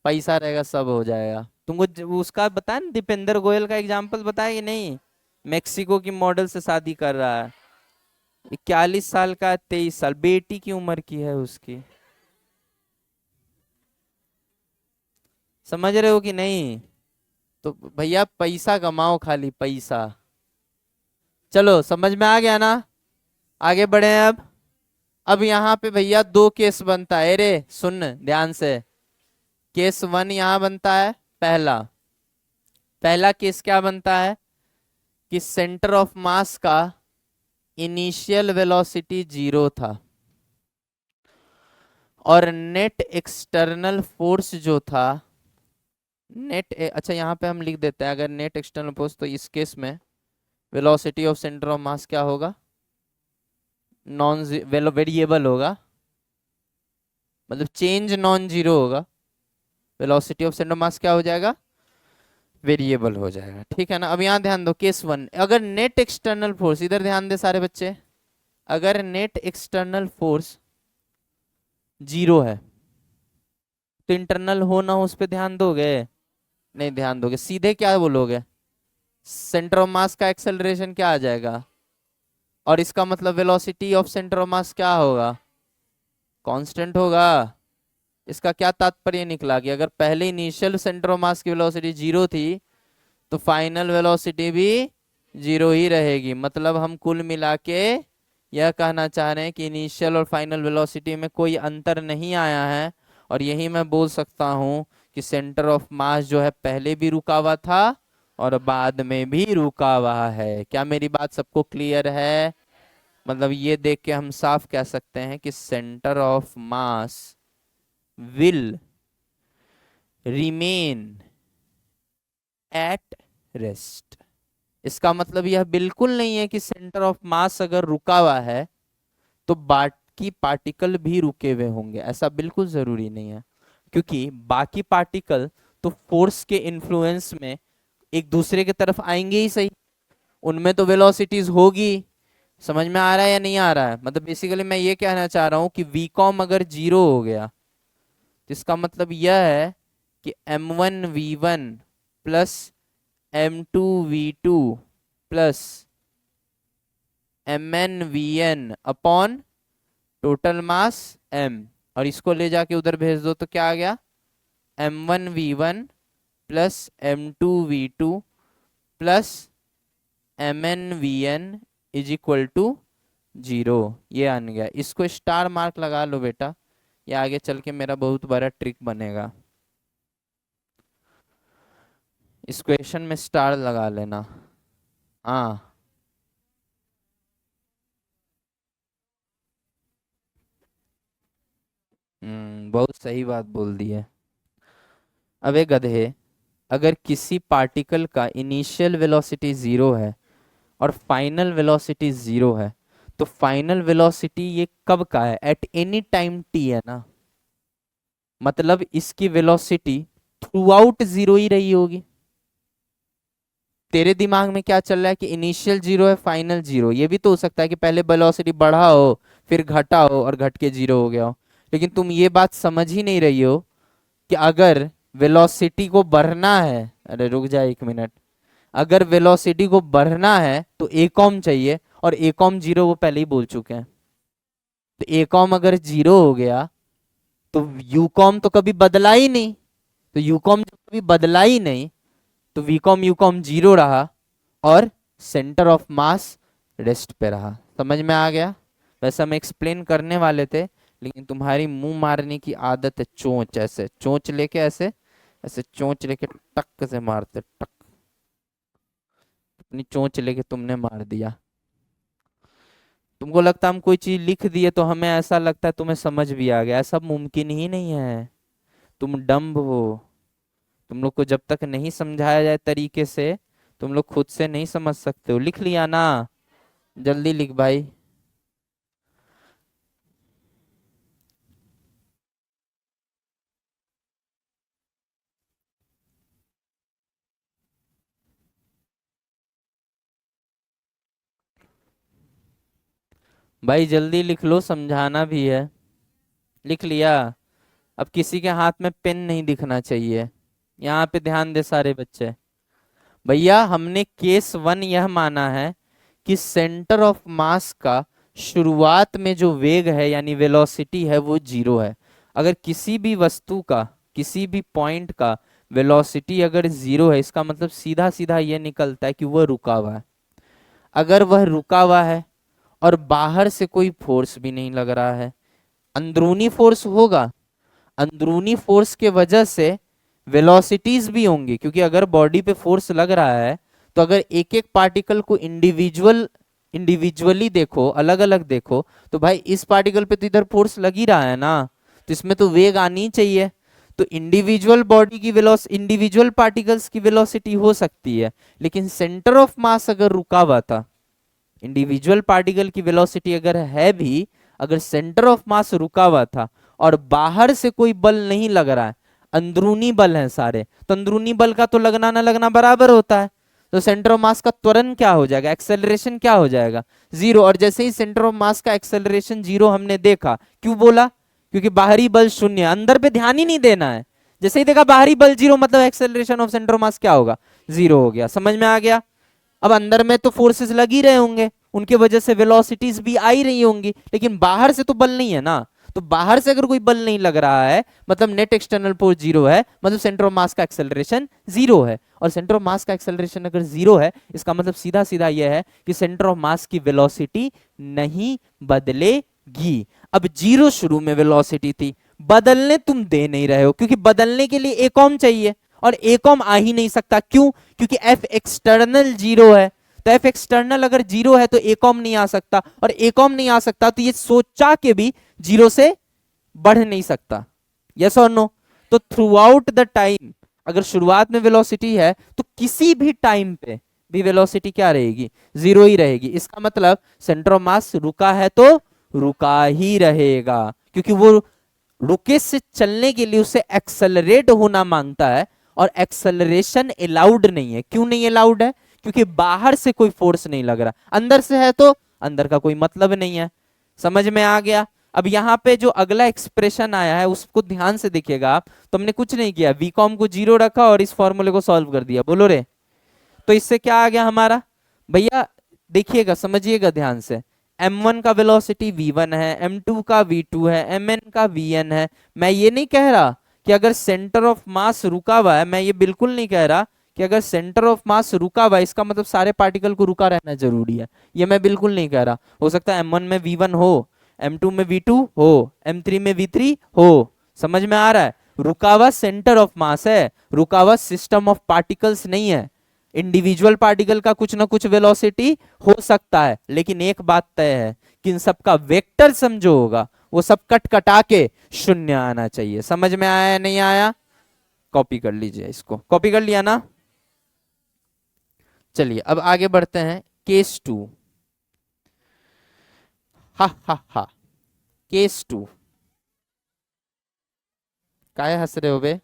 पैसा रहेगा सब हो जाएगा। तुमको उसका बताया ना, दीपेंद्र गोयल का एग्जाम्पल बताया कि नहीं? मेक्सिको की मॉडल से शादी कर रहा है, 41 साल का, 23 साल, बेटी की उम्र की है उसकी। समझ रहे हो कि नहीं? तो भैया पैसा कमाओ, खाली पैसा। चलो समझ में आ गया ना? आगे बढ़े अब यहाँ पे भैया दो केस बनता है रे, सुन ध्यान से। केस 1 यहाँ बनता है। पहला पहला केस क्या बनता है कि सेंटर ऑफ मास का इनिशियल वेलोसिटी 0 था और नेट एक्सटर्नल फोर्स जो था, अच्छा यहाँ पे हम लिख देते हैं, अगर नेट एक्सटर्नल फोर्स, तो इस केस में velocity of centre of mass क्या होगा? नॉन वेरिएबल होगा, मतलब चेंज नॉन जीरो होगा। Velocity of centre of mass क्या हो जाएगा? वेरिएबल हो जाएगा। ठीक है ना? अब यहाँ ध्यान दो, केस 1, अगर नेट एक्सटर्नल फोर्स, इधर ध्यान दे सारे बच्चे, अगर नेट एक्सटर्नल फोर्स 0 है, तो इंटरनल हो ना हो उस पर ध्यान दोगे? नहीं ध्यान दोगे, सीधे क्या बोलोगे? सेंटर ऑफ मास का एक्सेलरेशन क्या आ जाएगा, और इसका मतलब velocity of centre of mass क्या होगा? कांस्टेंट होगा। इसका क्या तात्पर्य निकला कि अगर पहले इनिशियल सेंटर ऑफ मास की वेलोसिटी 0 थी, तो फाइनल वेलोसिटी भी 0 ही रहेगी। मतलब हम कुल मिला के यह कहना चाह रहे हैं कि इनिशियल और फाइनल वेलोसिटी में कोई अंतर नहीं आया है, और यही मैं बोल सकता हूं कि सेंटर ऑफ मास जो है पहले भी रुका हुआ था और बाद में भी रुका हुआ है। क्या मेरी बात सबको क्लियर है? मतलब ये देख के हम साफ कह सकते हैं कि centre of mass will remain at rest. इसका मतलब यह बिल्कुल नहीं है कि सेंटर ऑफ मास अगर रुका हुआ है तो बाकी पार्टिकल भी रुके हुए होंगे, ऐसा बिल्कुल जरूरी नहीं है। क्योंकि बाकी पार्टिकल तो फोर्स के इन्फ्लुएंस में एक दूसरे की तरफ आएंगे ही सही, उनमें तो वेलोसिटीज होगी। समझ में आ रहा है या नहीं आ रहा है? मतलब बेसिकली मैं ये कहना चाह रहा हूं कि वीकॉम अगर 0 हो गया, तो इसका मतलब यह है कि m1v1 plus m2v2 plus mn/vn upon total mass m, और इसको ले जाके उधर भेज दो तो क्या आ गया? m1v1 plus m2v2 plus mn/vn is equal to 0। ये आन गया। इसको स्टार मार्क लगा लो बेटा, ये आगे चल के मेरा बहुत बड़ा ट्रिक बनेगा। इस क्वेश्चन में स्टार लगा लेना। हाँ, बहुत सही बात बोल दी है। अबे गधे, अगर किसी पार्टिकल का इनिशियल वेलोसिटी 0 है और फाइनल वेलोसिटी 0 है, तो फाइनल वेलोसिटी ये कब का है? एट एनी टाइम t है ना, मतलब इसकी वेलोसिटी थ्रू आउट 0 ही रही होगी। तेरे दिमाग में क्या चल रहा है कि इनिशियल 0 है, फाइनल 0। ये भी तो हो सकता है कि पहले वेलोसिटी बढ़ा हो, फिर घटा हो और घट के 0 हो गया हो। लेकिन तुम ये बात समझ ही नहीं रही हो कि अगर वेलोसिटी को बढ़ना है, अरे रुक जा 1 मिनट, अगर वेलोसिटी को बढ़ना है तो एकॉम चाहिए, और एकॉम 0 वो पहले ही बोल चुके हैं। तो एकॉम अगर 0 हो गया तो यूकॉम तो कभी बदला ही नहीं। तो यूकॉम जब कभी बदला ही नहीं, तो वीकॉम यूकॉम 0 रहा, और सेंटर ऑफ मास रेस्ट पे रहा। समझ में आ गया? वैसे हम एक्सप्लेन करने वाले थे, लेकिन तुम्हारी मुंह मारने की आदत है, चोंच, ऐसे चोंच लेके, ऐसे ऐसे चोंच लेके टक से मारते, टक। अपनी चोंच लेके तुमने मार दिया। तुमको लगता है हम कोई चीज लिख दिए तो हमें ऐसा लगता है तुम्हें समझ भी आ गया, ऐसा मुमकिन ही नहीं है। तुम डम्ब हो। तुम लोग को जब तक नहीं समझाया जाए तरीके से, तुम लोग खुद से नहीं समझ सकते हो। लिख लिया ना? जल्दी लिख भाई। भाई जल्दी लिख लो, समझाना भी है। लिख लिया? अब किसी के हाथ में पेन नहीं दिखना चाहिए। यहाँ पे ध्यान दे सारे बच्चे। भैया हमने केस 1 यह माना है कि सेंटर ऑफ मास का शुरुआत में जो वेग है यानी वेलोसिटी है वो जीरो है। अगर किसी भी वस्तु का, किसी भी पॉइंट का वेलोसिटी अगर जीरो है, इसका मतलब सीधा सीधा ये निकलता है कि वह रुका हुआ है। अगर वह रुका हुआ है और बाहर से कोई फोर्स भी नहीं लग रहा है, अंदरूनी फोर्स होगा, अंदरूनी फोर्स के वजह से वेलोसिटीज भी होंगी, क्योंकि अगर बॉडी पे फोर्स लग रहा है तो अगर एक एक पार्टिकल को इंडिविजुअली देखो, अलग अलग देखो, तो भाई इस पार्टिकल पे तो इधर फोर्स लग ही रहा है ना, तो इसमें तो वेग आनी ही चाहिए। तो इंडिविजुअल बॉडी की वेलोसिटी, इंडिविजुअल पार्टिकल्स की वेलोसिटी हो सकती है, लेकिन सेंटर ऑफ मास अगर रुका हुआ था, इंडिविजुअल पार्टिकल की वेलोसिटी अगर है भी, अगर सेंटर ऑफ मास रुका हुआ था और बाहर से कोई बल नहीं लग रहा है, अंदरूनी बल हैं सारे, तो अंदरूनी बल का तो लगना ना लगना बराबर होता है। तो सेंटर ऑफ मास का त्वरण क्या हो जाएगा, एक्सेलरेशन क्या हो जाएगा, जीरो। और जैसे ही सेंटर ऑफ मास का एक्सेलरेशन जीरो हमने देखा, क्यों बोला? क्योंकि बाहरी बल शून्य, अंदर पे ध्यान ही नहीं देना है। जैसे ही देखा बाहरी बल जीरो, मतलब acceleration of centre of mass क्या होगा, जीरो हो गया। समझ में आ गया? अब अंदर में तो फोर्सेस लग ही रहे होंगे, उनके वजह से वेलोसिटीज भी आ ही रही होंगी, लेकिन बाहर से तो बल नहीं है ना। तो बाहर से अगर कोई बल नहीं लग रहा है, मतलब नेट एक्सटर्नल फोर्स जीरो है, मतलब सेंटर ऑफ मास का एक्सेलरेशन जीरो है। और सेंटर ऑफ मास का एक्सेलरेशन अगर जीरो है, इसका मतलब सीधा सीधा यह है कि सेंटर ऑफ मास की वेलोसिटी नहीं बदलेगी। अब जीरो शुरू में वेलोसिटी थी, बदलने तुम दे नहीं रहे हो, क्योंकि बदलने के लिए एक ओम चाहिए, और एक ओम आ ही नहीं सकता। क्यों? क्योंकि एफ एक्सटर्नल जीरो है। तो एफ एक्सटर्नल अगर जीरो है तो एक ओम नहीं आ सकता, और एक ओम नहीं आ सकता तो ये सोचा के भी जीरो से बढ़ नहीं सकता। यस और नो? तो थ्रू आउट द टाइम, अगर शुरुआत में वेलोसिटी है तो किसी भी टाइम पे भी वेलोसिटी क्या रहेगी, जीरो ही रहेगी। इसका मतलब सेंटर ऑफ मास रुका है तो रुका ही रहेगा, क्योंकि वो रुके से चलने के लिए उसे एक्सेलरेट होना मांगता है, और एक्सेलरेशन अलाउड नहीं है। क्यों नहीं अलाउड है? क्योंकि बाहर से कोई फोर्स नहीं लग रहा, अंदर से है तो अंदर का कोई मतलब नहीं है। समझ में आ गया? अब यहाँ पे जो अगला एक्सप्रेशन आया है उसको ध्यान से देखिएगा आप। तो हमने कुछ नहीं किया, वीकॉम को जीरो रखा और इस फॉर्मूले को सॉल्व कर दिया। बोलो रे। तो इससे क्या आ गया हमारा भैया? देखिएगा, समझिएगा ध्यान से। m1 का वेलोसिटी v1 है, m2 का v2 है, mn का vn है। मैं ये नहीं कह रहा कि अगर सेंटर ऑफ मास रुका हुआ है, मैं ये बिल्कुल नहीं कह रहा कि अगर सेंटर ऑफ मास रुका हुआ है इसका मतलब सारे पार्टिकल को रुका रहना जरूरी है। ये मैं बिल्कुल नहीं कह रहा। हो सकता है m1 में v1 हो, m2 में v2 हो, m3 में v3 हो। समझ में आ रहा है? रुका हुआ सेंटर ऑफ मास है, रुका हुआ सिस्टम ऑफ पार्टिकल्स नहीं है। इंडिविजुअल पार्टिकल का कुछ ना कुछ वेलोसिटी हो सकता है, लेकिन एक बात तय है कि इन सबका वेक्टर समझो होगा, वो सब कट कटा के शून्य आना चाहिए। समझ में आया या नहीं आया? कॉपी कर लीजिए, इसको कॉपी कर लिया ना? चलिए अब आगे बढ़ते हैं। केस 2। हा हा हा। केस 2। काहे हंस रहे हो बे?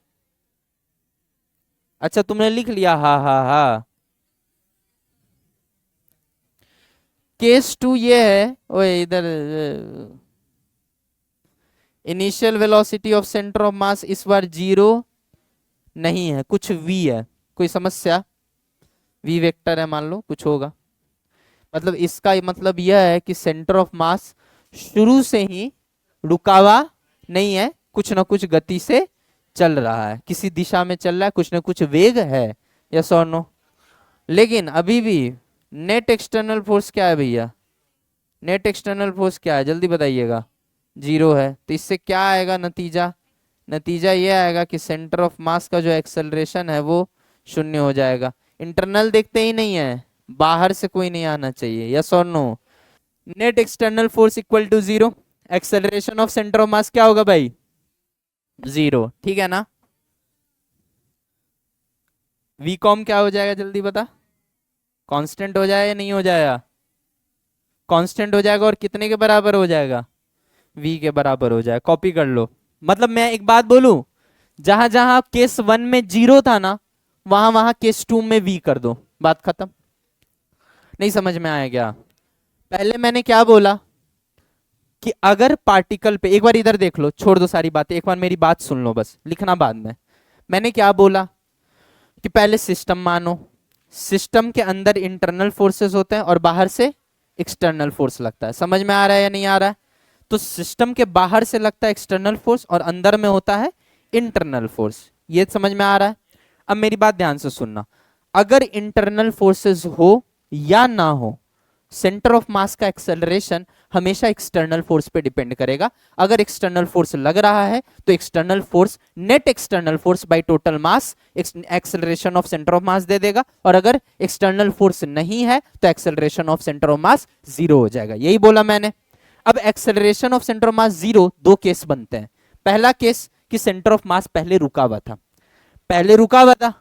अच्छा तुमने लिख लिया, हा हा हा। केस 2 ये है, ओए इधर, initial velocity of centre of मास इस बार जीरो नहीं है, कुछ v है। कोई समस्या? v वेक्टर है मान लो, कुछ होगा। मतलब इसका मतलब यह है कि सेंटर ऑफ मास शुरू से ही रुका हुआ नहीं है, कुछ ना कुछ गति से चल रहा है, किसी दिशा में चल रहा है, कुछ ना कुछ वेग है। यस और नो? लेकिन अभी भी नेट एक्सटर्नल फोर्स क्या है भैया? नेट एक्सटर्नल फोर्स क्या है, जल्दी बताइएगा? जीरो है। तो इससे क्या आएगा नतीजा? नतीजा ये आएगा कि सेंटर ऑफ मास का जो एक्सेलरेशन है वो शून्य हो जाएगा। इंटरनल देखते ही नहीं है, बाहर से कोई नहीं आना चाहिए। यस और no? Net external force equal to zero, acceleration of centre of mass क्या होगा भाई, जीरो, ठीक है ना। वी कॉम क्या हो जाएगा जल्दी बता, कांस्टेंट हो जाएगा या नहीं हो जाएगा, कांस्टेंट हो जाएगा और कितने के बराबर हो जाएगा, वी के बराबर हो जाएगा। कॉपी कर लो। मतलब मैं एक बात बोलूं, जहां जहां केस वन में जीरो था ना, वहां वहां केस टू में वी कर दो, बात खत्म। नहीं समझ में आया क्या, पहले मैंने क्या बोला कि अगर पार्टिकल पे, एक बार इधर देख लो, छोड़ दो सारी बातें, एक बार मेरी बात सुन लो, बस लिखना बाद में। मैंने क्या बोला कि पहले सिस्टम मानो, सिस्टम के अंदर इंटरनल फोर्सेस होते हैं और बाहर से एक्सटर्नल फोर्स लगता है। समझ में आ रहा है या नहीं आ रहा है। तो सिस्टम के बाहर से लगता है एक्सटर्नल फोर्स और अंदर में होता है इंटरनल फोर्स, ये समझ में आ रहा है। अब मेरी बात ध्यान से सुनना, अगर इंटरनल फोर्सेस हो या ना हो, सेंटर ऑफ मास का एक्सेलरेशन हमेशा एक्सटर्नल फोर्स पे डिपेंड करेगा। अगर एक्सटर्नल फोर्स लग रहा है तो external force net external force by total mass acceleration of centre of mass दे देगा, और अगर एक्सटर्नल फोर्स नहीं है तो acceleration of centre of mass zero हो जाएगा। यही बोला मैंने। अब acceleration of centre of mass zero, दो केस बनते हैं। पहला केस कि सेंटर ऑफ मास पहले रुका हुआ था, पहले रुका हुआ था,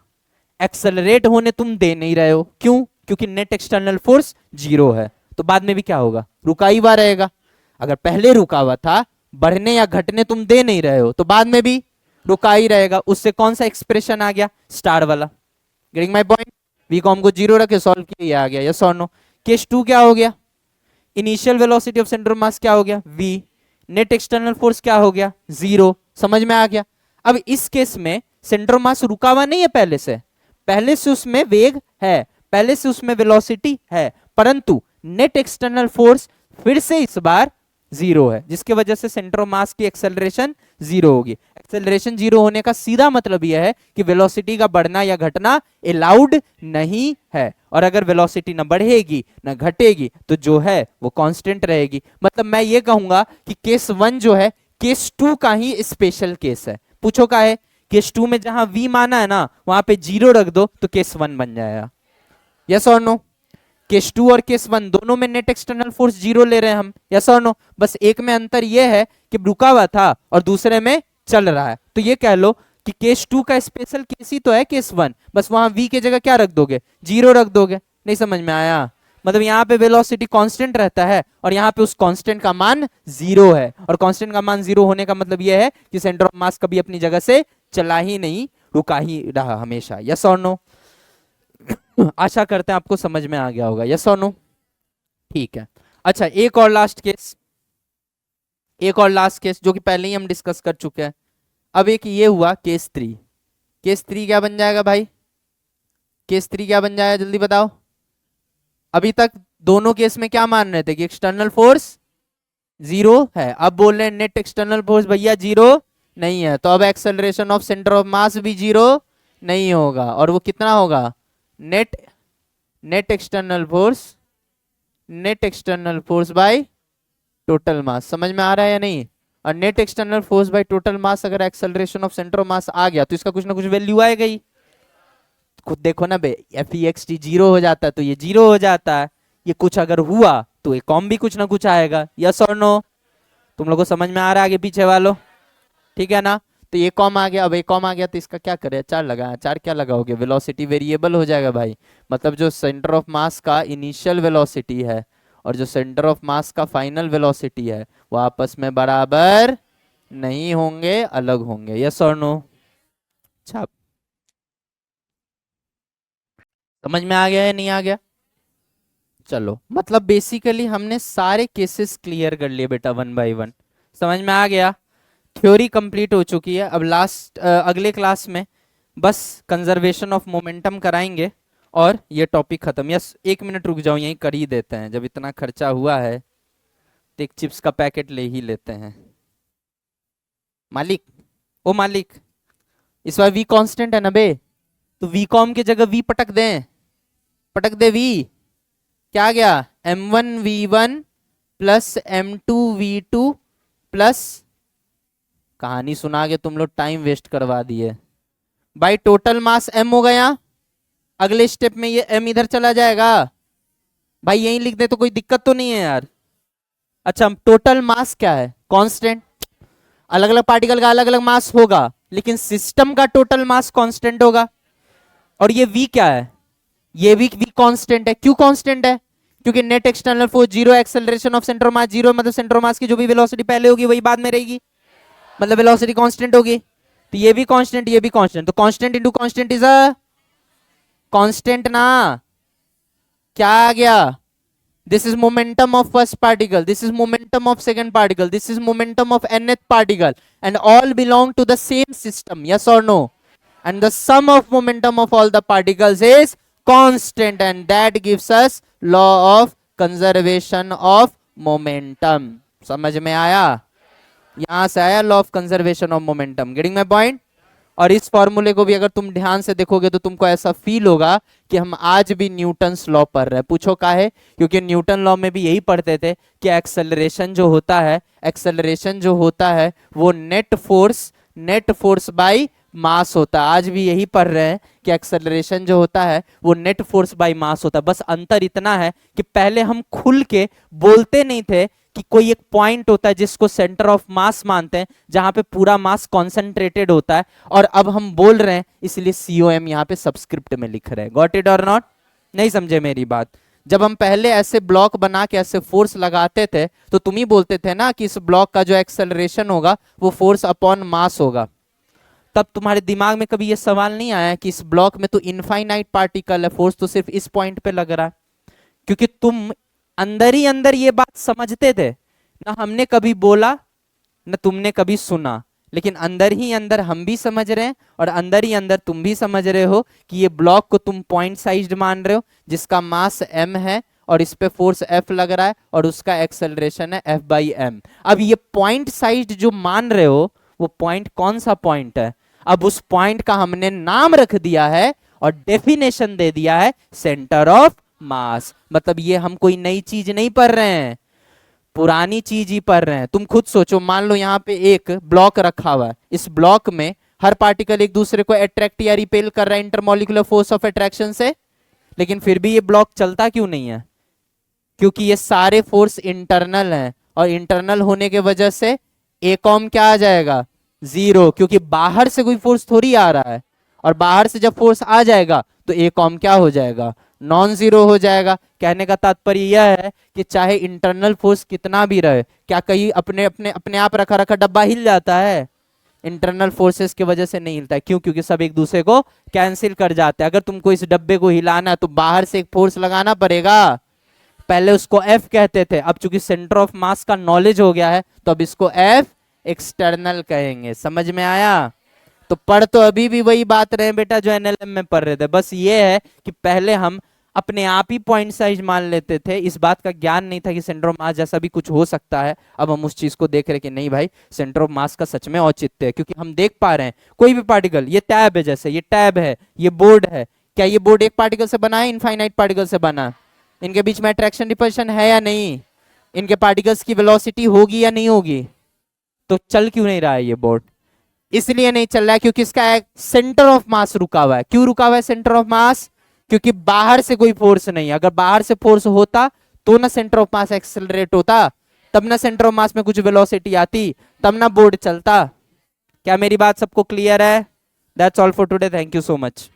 एक्सेलरेट होने तुम दे नहीं रहे हो, क्यों, क्योंकि नेट एक्सटर्नल फोर्स जीरो है, तो बाद में भी क्या होगा, रुका ही हुआ रहेगा। अगर पहले रुका हुआ था, बढ़ने या घटने तुम दे नहीं रहे हो, तो बाद में भी रुका ही रहेगा। उससे कौन सा एक्सप्रेशन आ गया, स्टार वाला। Getting my point. V com को जीरो रखे सॉल्व किया, आ गया यस और नो। केस टू क्या हो गया, initial velocity of centre of mass क्या हो गया, वी, नेट एक्सटर्नल फोर्स क्या हो गया, जीरो। समझ में आ गया। अब इस केस में सेंटर ऑफ मास रुका हुआ नहीं है पहले से, पहले से उसमें वेग है, पहले से उसमें वेलोसिटी है, परंतु नेट एक्सटर्नल फोर्स फिर से इस बार जीरो है, जिसकी वजह से सेंटर ऑफ मास की एक्सेलरेशन जीरो होगी। एक्सेलरेशन जीरो होने का सीधा मतलब यह है कि वेलोसिटी का बढ़ना या घटना अलाउड नहीं है, और अगर वेलोसिटी ना बढ़ेगी ना घटेगी तो जो है वो कांस्टेंट रहेगी। मतलब मैं ये कहूंगा कि केस वन जो है केस टू का ही स्पेशल केस है। पूछो का है, केस टू में जहां वी माना है ना, वहां पे जीरो रख दो तो केस वन बन जाएगा। यस और नो। केस टू और केस वन दोनों में नेट एक्सटर्नल फोर्स जीरो ले रहे हैं हम, यस और नो। बस एक में अंतर यह है कि रुका हुआ था और दूसरे में चल रहा है। तो ये कह लो कि केस टू का स्पेशल केस ही तो है केस वन, बस वहां वी की जगह क्या रख दोगे, जीरो रख दोगे। नहीं समझ में आया। मतलब यहाँ पे वेलोसिटी कांस्टेंट रहता है और यहाँ पे उस कांस्टेंट का मान जीरो है, और कांस्टेंट का मान जीरो होने का मतलब यह है कि सेंटर ऑफ मास कभी अपनी जगह से चला ही नहीं, रुका ही रहा हमेशा। यस और नो। आशा करते हैं आपको समझ में आ गया होगा। यस और नो, ठीक है। अच्छा, एक और लास्ट केस, एक और लास्ट केस जो कि पहले ही हम डिस्कस कर चुके हैं। अब एक ये हुआ केस थ्री। केस थ्री क्या बन जाएगा भाई, केस थ्री क्या बन जाएगा जल्दी बताओ। अभी तक दोनों केस में क्या मान रहे थे कि एक्सटर्नल फोर्स जीरो है, अब बोल रहे हैं नेट एक्सटर्नल फोर्स भैया जीरो नहीं है, तो अब acceleration of centre of mass भी जीरो नहीं होगा, और वो कितना होगा, net, net external force, net external force by total mass. समझ में आ रहा है या नहीं। और net external force by total mass, अगर acceleration of centre of mass आ गया तो इसका कुछ ना कुछ वैल्यू आएगा ही। खुद देखो ना बे, F E X T zero हो जाता है तो ये जीरो हो जाता है, ये कुछ अगर हुआ तो ये कॉम भी कुछ ना कुछ आएगा। यस और नो, तुम लोग को समझ में आ रहा है आगे पीछे वालों, ठीक है ना। तो ये कॉम आ गया, अब ये कॉम आ गया तो इसका क्या करें, चार लगाया, चार क्या लगाओगे, वेलोसिटी वेरिएबल हो जाएगा भाई। मतलब जो सेंटर ऑफ मास का इनिशियल वेलोसिटी है और जो सेंटर ऑफ मास का फाइनल वेलोसिटी है वो आपस में बराबर नहीं होंगे, अलग होंगे। यस और नो। अच्छा, समझ में आ गया है नहीं आ गया। चलो, मतलब बेसिकली हमने सारे केसेस क्लियर कर लिए बेटा, वन बाय वन। समझ में आ गया। थ्योरी कंप्लीट हो चुकी है। अब लास्ट अगले क्लास में बस कंजर्वेशन ऑफ मोमेंटम कराएंगे और ये टॉपिक खत्म। यस, एक मिनट रुक जाओ, यहीं कर ही देते हैं, जब इतना खर्चा हुआ है तो एक चिप्स का पैकेट ले ही लेते हैं। मालिक, ओ मालिक, इस बार वी कांस्टेंट है ना बे, तो वी कॉम की जगह वी पटक दें, पटक दे वी। क्या आ गया, m1v1 प्लस m2v2 प्लस, कहानी सुना के तुम लोग टाइम वेस्ट करवा दिए भाई। टोटल मास m हो गया, अगले स्टेप में ये m इधर चला जाएगा भाई, यहीं लिख दे तो कोई दिक्कत तो नहीं है यार। अच्छा, टोटल मास क्या है? कांस्टेंट। अलग अलग पार्टिकल का अलग अलग मास होगा, लेकिन सिस्टम का टोटल मास कांस्टेंट होगा। और ये v क्या है? ये भी v कांस्टेंट है। क्यों कांस्टेंट है? क्योंकि net external force zero, acceleration of centre of mass zero, मतलब सेंटर ऑफ मास की जो भी वेलोसिटी पहले होगी वही बाद में रहेगी, मतलब वेलोसिटी कांस्टेंट होगी। तो ये भी कांस्टेंट, ये भी कांस्टेंट, तो constant into constant is a constant ना। क्या आ गया? This is momentum of first particle, this is momentum of second particle, this is momentum of nth particle, and all belong to the same system, yes or no? And the sum of momentum of all the particles is constant, and that gives us law of conservation of momentum. समझ में आया? यहां से आया law of conservation of momentum. Getting my point? और इस फॉर्मूले को भी अगर तुम ध्यान से देखोगे तो तुमको ऐसा फील होगा कि हम आज भी न्यूटन्स लॉ पढ़ रहे हैं। पूछो काहे? क्योंकि न्यूटन लॉ में भी यही पढ़ते थे कि एक्सेलरेशन जो होता है, एक्सेलरेशन जो होता है वो नेट फोर्स बाय मास होता है। आज भी यही पढ़ रहे हैं कि एक्सेलरेशन जो होता है वो नेट फोर्स बाय मास होता है। बस अंतर इतना है कि पहले हम खुल के बोलते नहीं थे कि कोई एक पॉइंट होता है जिसको सेंटर ऑफ मास मानते हैं, जहां पे पूरा मास कॉन्सेंट्रेटेड होता है, और अब हम बोल रहे हैं, इसलिए COM यहाँ पे सबस्क्रिप्ट में लिख रहे हैं। गॉट इट और नॉट? नहीं समझे मेरी बात? जब हम पहले ऐसे ब्लॉक बना के ऐसे फोर्स लगाते थे तो तुम ही बोलते थे ना कि इस ब्लॉक का जो एक्सेलरेशन होगा वो फोर्स अपॉन मास होगा। तब तुम्हारे दिमाग में कभी ये सवाल नहीं आया कि इस ब्लॉक में तो इनफाइनाइट पार्टिकल है, फोर्स तो सिर्फ इस पॉइंट पे लग रहा है? क्योंकि तुम अंदर ही अंदर ये बात समझते थे ना, हमने कभी बोला ना तुमने कभी सुना, लेकिन अंदर ही अंदर हम भी समझ रहे हैं और अंदर ही अंदर तुम भी समझ रहे हो कि ये ब्लॉक को तुम पॉइंट साइज्ड मान रहे हो, जिसका मास m है और इस पे फोर्स F लग रहा है और उसका एक्सेलरेशन है F/m। अब ये पॉइंट साइज्ड जो मान रहे हो वो पॉइंट कौन सा पॉइंट है? अब उस पॉइंट का हमने नाम रख दिया है और डेफिनेशन दे दिया है सेंटर ऑफ मास। मतलब ये हम कोई नई चीज नहीं पढ़ रहे हैं, पुरानी चीज ही पढ़ रहे हैं। तुम खुद सोचो, मान लो यहाँ पे एक ब्लॉक रखा हुआ है, इस ब्लॉक में हर पार्टिकल एक दूसरे को अट्रैक्ट या रिपेल कर रहा है इंटरमोलिकुलर फोर्स ऑफ अट्रैक्शन से, लेकिन फिर भी ये ब्लॉक चलता क्यों नहीं है? क्योंकि ये सारे फोर्स इंटरनल हैं, और इंटरनल होने के वजह से एकॉम क्या आ जाएगा? जीरो, क्योंकि बाहर से कोई फोर्स थोड़ी आ रहा है, और बाहर से जब फोर्स आ जाएगा तो एकॉम क्या हो जाएगा? नॉन जीरो हो जाएगा। कहने का तात्पर्य यह है कि चाहे इंटरनल फोर्स कितना भी रहे, क्या कहीं अपने अपने अपने आप रखा रखा डब्बा हिल जाता है? इंटरनल फोर्सेस की वजह से नहीं हिलता है। क्यों? क्योंकि सब एक दूसरे को कैंसिल कर जाते हैं। अगर तुमको इस डब्बे को हिलाना है तो बाहर से एक फोर्स लगाना पड़ेगा। पहले उसको F कहते थे, अब चूंकि सेंटर ऑफ मास का नॉलेज हो गया है तो अब इसको F एक्सटर्नल कहेंगे। समझ में आया? तो पढ़ तो अभी भी वही बात रहे बेटा जो NLM में पढ़ रहे थे, बस ये है कि पहले हम अपने आप ही पॉइंट साइज मान लेते थे, इस बात का ज्ञान नहीं था कि सेंटर ऑफ मास जैसा भी कुछ हो सकता है। अब हम उस चीज को देख रहे कि नहीं भाई, सेंटर ऑफ मास का सच में औचित्य है, क्योंकि हम देख पा रहे हैं कोई भी पार्टिकल, ये टैब है, जैसे ये टैब है, ये बोर्ड है, क्या ये बोर्ड एक पार्टिकल से बना है, इनफाइनाइट पार्टिकल से बना है? इनके बीच में अट्रैक्शन रिपल्शन है या नहीं? इनके पार्टिकल्स की वेलोसिटी होगी या नहीं होगी? तो चल क्यों नहीं रहा है ये बोर्ड? इसलिए नहीं चल रहा है क्योंकि इसका सेंटर ऑफ मास रुका हुआ है। क्यों रुका हुआ है सेंटर ऑफ मास? क्योंकि बाहर से कोई फोर्स नहीं है। अगर बाहर से फोर्स होता तो ना सेंटर ऑफ मास एक्सेलरेट होता, तब ना सेंटर ऑफ मास में कुछ वेलोसिटी आती, तब ना बोर्ड चलता। क्या मेरी बात सबको क्लियर है? That's all for today, thank you so much.